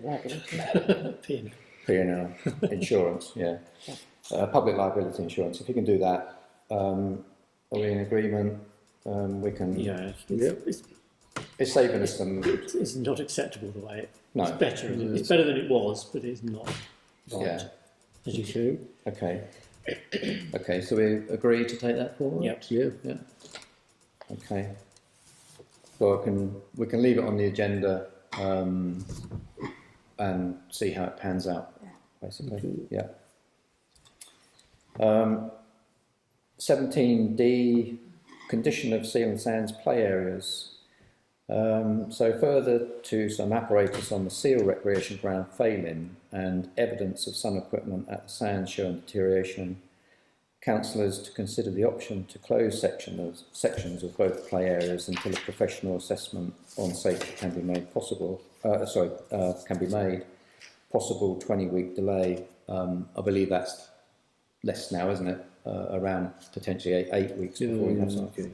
P&L. P&L insurance, yeah, public liability insurance. If he can do that, are we in agreement? We can. Yeah, It's saving us some. it's not acceptable the way No. it's better. It's better than it was, but it's not right. Yeah. As you should. Okay. Okay. So we agree to take that forward. Yep. Yeah. Yeah. Okay. So we can leave it on the agenda and see how it pans out, basically. Yeah. 17D, condition of seal and sands play areas. So further to some apparatus on the seal recreation ground failing and evidence of some equipment at the sands showing deterioration, councillors to consider the option to close sections of both play areas until a professional assessment on safety can be made possible. Can be made. Possible 20-week delay. I believe that's less now, isn't it? Around potentially eight weeks before we have something.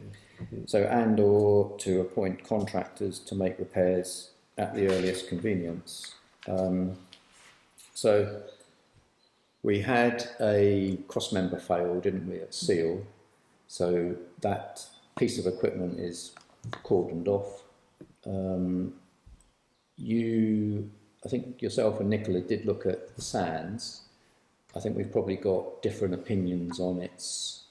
So, and or to appoint contractors to make repairs at the earliest convenience. So we had a cross-member fail, didn't we, at Seal? So that piece of equipment is cordoned off. I think yourself and Nicola did look at the sands. I think we've probably got different opinions on its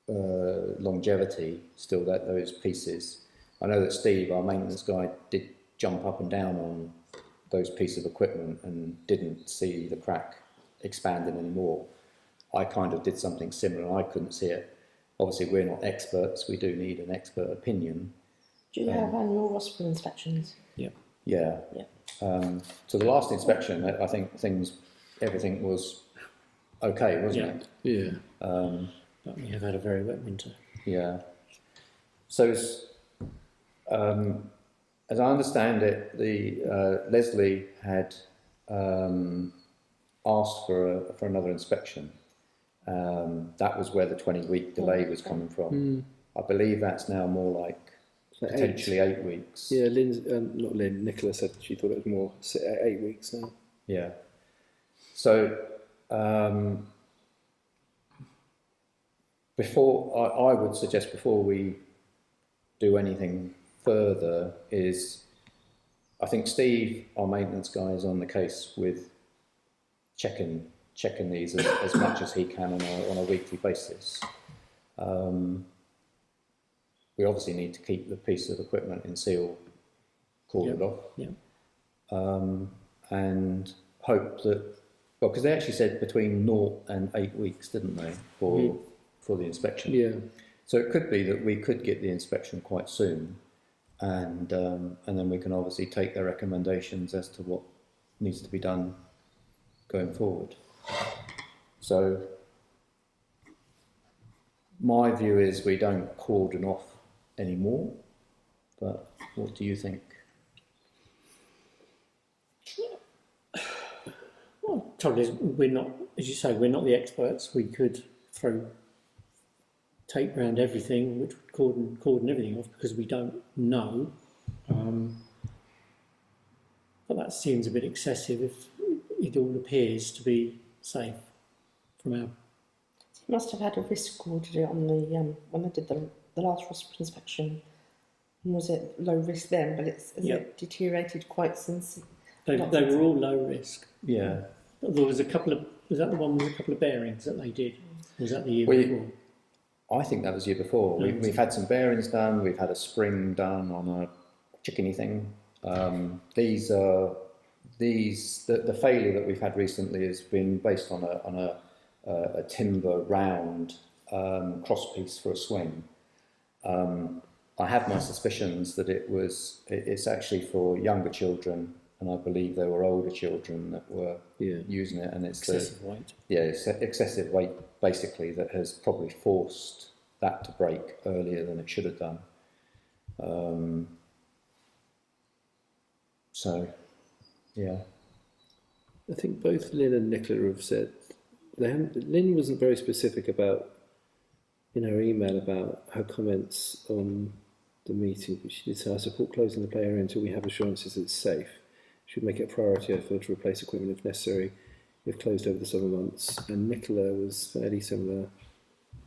longevity, still, those pieces. I know that Steve, our maintenance guy, did jump up and down on those pieces of equipment and didn't see the crack expanding anymore. I kind of did something similar and I couldn't see it. Obviously we're not experts, we do need an expert opinion. Do you have annual hospital inspections? Yeah. Yeah. So the last inspection, I think everything was okay, wasn't Yeah. it? Yeah. But we have had a very wet winter. Yeah. So, as I understand it, Leslie had asked for another inspection. That was where the 20-week delay was coming from. I believe that's now more like potentially 8 weeks. Yeah, Nicola said she thought it was more 8 weeks now. Yeah. So, I would suggest before we do anything further is, I think Steve, our maintenance guy, is on the case with checking these as much as he can on a weekly basis. We obviously need to keep the piece of equipment in seal cordoned off. Yeah. And hope that, well, because they actually said between 0 and 8 weeks, didn't they, for the inspection? Yeah. So it could be that we could get the inspection quite soon, and then we can obviously take their recommendations as to what needs to be done going forward. So my view is we don't cordon off anymore, but what do you think? Well, the trouble is, we're not, as you say, we're not the experts. We could throw tape around everything, which would cordon everything off, because we don't know. But that seems a bit excessive if it all appears to be safe from our. You must have had a risk audit on the when they did the last hospital inspection. Was it low risk then? But it deteriorated quite since. They were all low risk. Yeah. There was a couple of. Was that the one with a couple of bearings that they did? Or was that the year before? I think that was the year before. We've had some bearings done. We've had a spring done on a chickeny thing. The failure that we've had recently has been based on a timber round crosspiece for a swing. I have my suspicions that it's actually for younger children, and I believe there were older children that were using it, and it's excessive weight. Yeah, it's excessive weight basically that has probably forced that to break earlier than it should have done. So, yeah. I think both Lynn and Nicola have said Lynn wasn't very specific about in her email about her comments on the meeting, but she did say, I support closing the play area until we have assurances that it's safe. Should make it a priority effort to replace equipment if necessary, if closed over the summer months. And Nicola was fairly similar.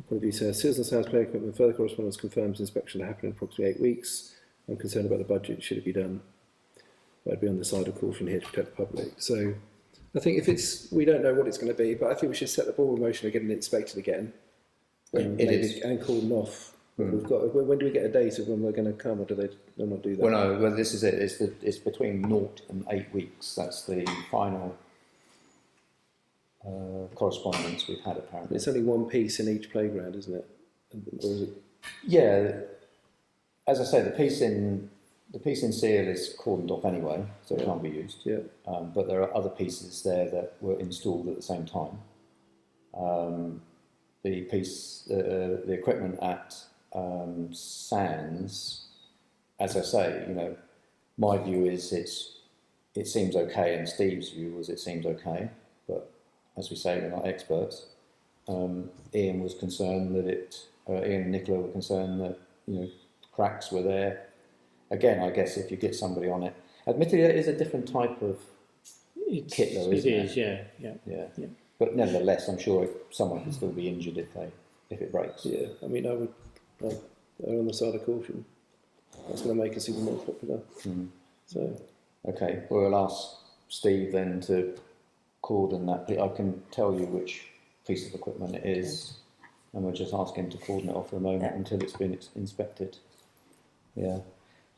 Probably says, Seals and Sounds play equipment, further correspondence confirms inspection will happen in approximately 8 weeks. I'm concerned about the budget, should it be done? But I'd be on the side of caution here to protect the public. So I think if it's, we don't know what it's going to be, but I think we should set the ball in motion of getting it inspected again. And call them off. We've got. When do we get a date of when we're going to come, or do they not do that? Well, no. Well, this is it. It's between 0 and 8 weeks. That's the final correspondence we've had. Apparently, it's only one piece in each playground, isn't it? Or is it? Yeah. As I say, the piece in Seal is cordoned off anyway, so it can't be used. Yeah. But there are other pieces there that were installed at the same time. The equipment at Sands, as I say, my view is it seems okay, and Steve's view was it seems okay, but as we say, we're not experts. Ian was concerned that Ian and Nicola were concerned that cracks were there. Again, I guess if you get somebody on it, admittedly, it is a different type of kit, though, isn't it? Yeah. But nevertheless, I'm sure someone could still be injured if it breaks. Yeah, I mean, I would err on the side of caution. That's going to make us even more popular. So, okay, well, I'll ask Steve then to cordon that. I can tell you which piece of equipment it is, and we'll just ask him to cordon it off for a moment until it's been inspected. Yeah.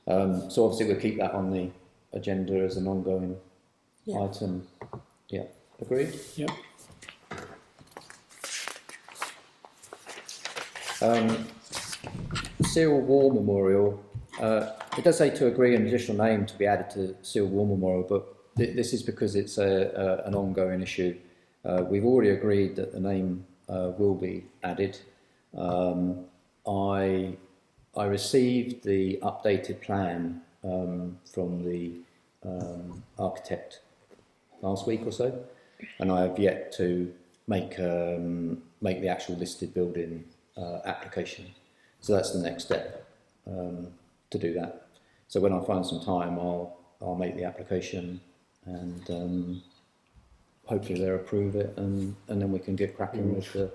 So obviously we'll keep that on the agenda as an ongoing item. Yeah. Agreed? Yep. Seal War Memorial. It does say to agree an additional name to be added to Seal War Memorial, but this is because it's an ongoing issue. We've already agreed that the name will be added. I received the updated plan from the architect last week or so, and I have yet to make the actual listed building application. So that's the next step to do that. So when I find some time, I'll make the application, and hopefully they'll approve it, and then we can get cracking with the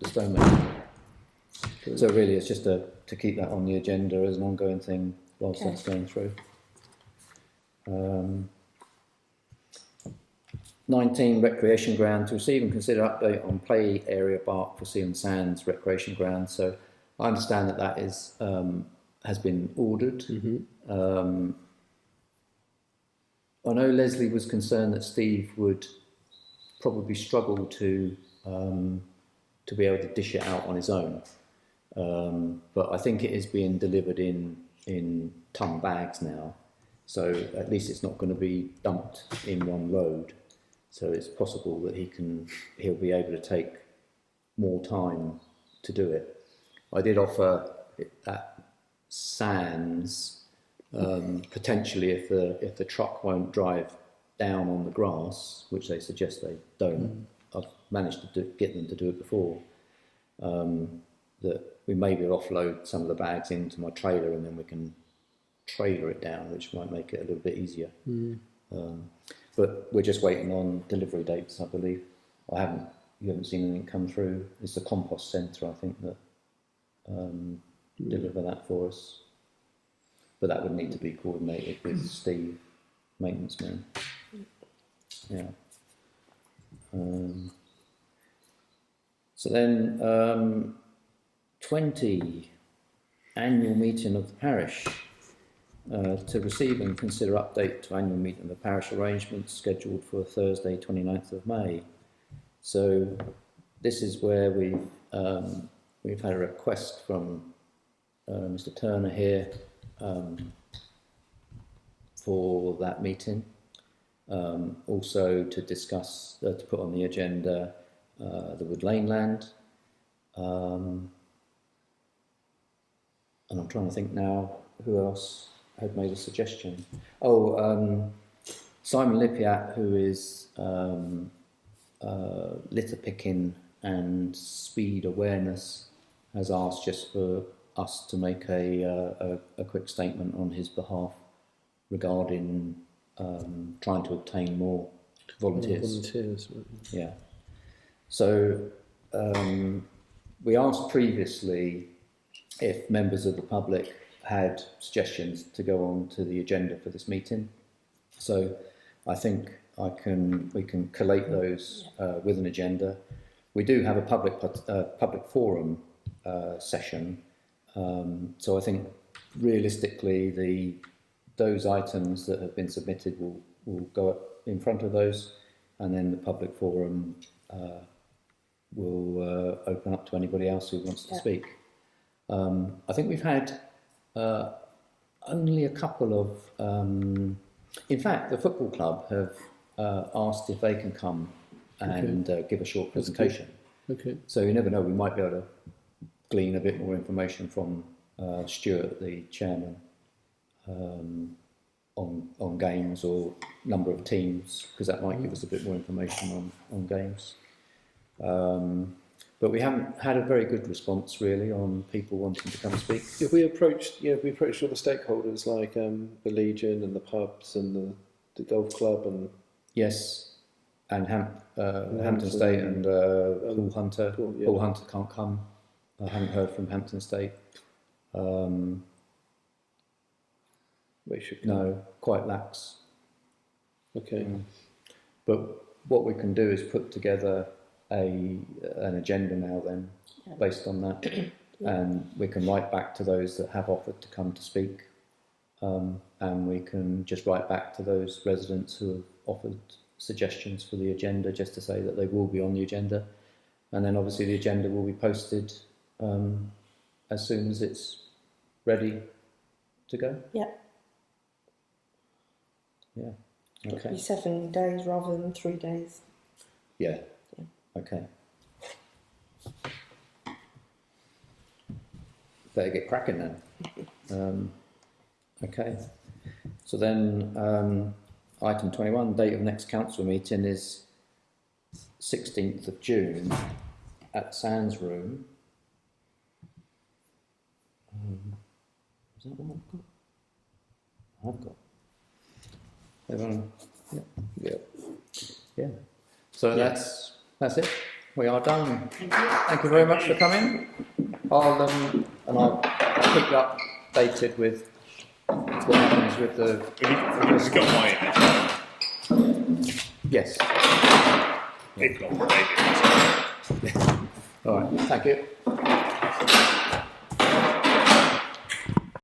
stonemason. So really, it's just to keep that on the agenda as an ongoing thing whilst that's going through. 19 recreation ground to receive and consider update on play area bark for Sea and Sands recreation ground. So I understand that is has been ordered. I know Leslie was concerned that Steve would probably struggle to be able to dish it out on his own, but I think it is being delivered in ton bags now, so at least it's not going to be dumped in one load. So it's possible that he'll be able to take more time to do it. I did offer at Sands potentially if the truck won't drive down on the grass, which they suggest they don't. I've managed to get them to do it before. That we maybe offload some of the bags into my trailer and then we can trailer it down, which might make it a little bit easier. But we're just waiting on delivery dates, I believe. You haven't seen anything come through. It's the compost centre, I think, that deliver that for us. But that would need to be coordinated with Steve, maintenance man. Yeah. So then, 20 annual meeting of the parish. To receive and consider update to annual meeting of the parish arrangements scheduled for Thursday 29th of May. So this is where we've had a request from Mr. Turner here for that meeting. Also to discuss, to put on the agenda the Wood Lane land. And I'm trying to think now who else had made a suggestion. Simon Lippiat, who is litter picking and speed awareness, has asked just for us to make a quick statement on his behalf regarding trying to obtain more volunteers. Yeah. So we asked previously if members of the public had suggestions to go on to the agenda for this meeting. So I think we can collate those with an agenda. We do have a public forum session. So I think realistically those items that have been submitted will go up in front of those, and then the public forum will open up to anybody else who wants to speak. I think we've had only a couple of, in fact, the football club have asked if they can come and give a short presentation. Okay. So you never know, we might be able to glean a bit more information from Stuart, the chairman, on games or number of teams, because that might give us a bit more information on games. But we haven't had a very good response really on people wanting to come and speak. If we approached all the stakeholders like the Legion and the pubs and the golf club and yes, and Hampton State and Paul Hunter. Paul Hunter can't come. I haven't heard from Hampton State. they should No, quite lax. Okay. But what we can do is put together an agenda now then, based on that, and we can write back to those that have offered to come to speak, and we can just write back to those residents who have offered suggestions for the agenda, just to say that they will be on the agenda, and then obviously the agenda will be posted as soon as it's ready to go. Yeah. Yeah. It'll Okay. be 7 days rather than 3 days. Yeah. Okay. Better get cracking then. Okay. So then, item 21, date of next council meeting is 16th of June at Sands Room. Is that what I've got? Everyone? Yeah. Yeah. So that's it. We are done. Thank you very much for coming. I'll keep you updated with what happens with the. Have you got my image? Yes. If not, maybe. All right. Thank you.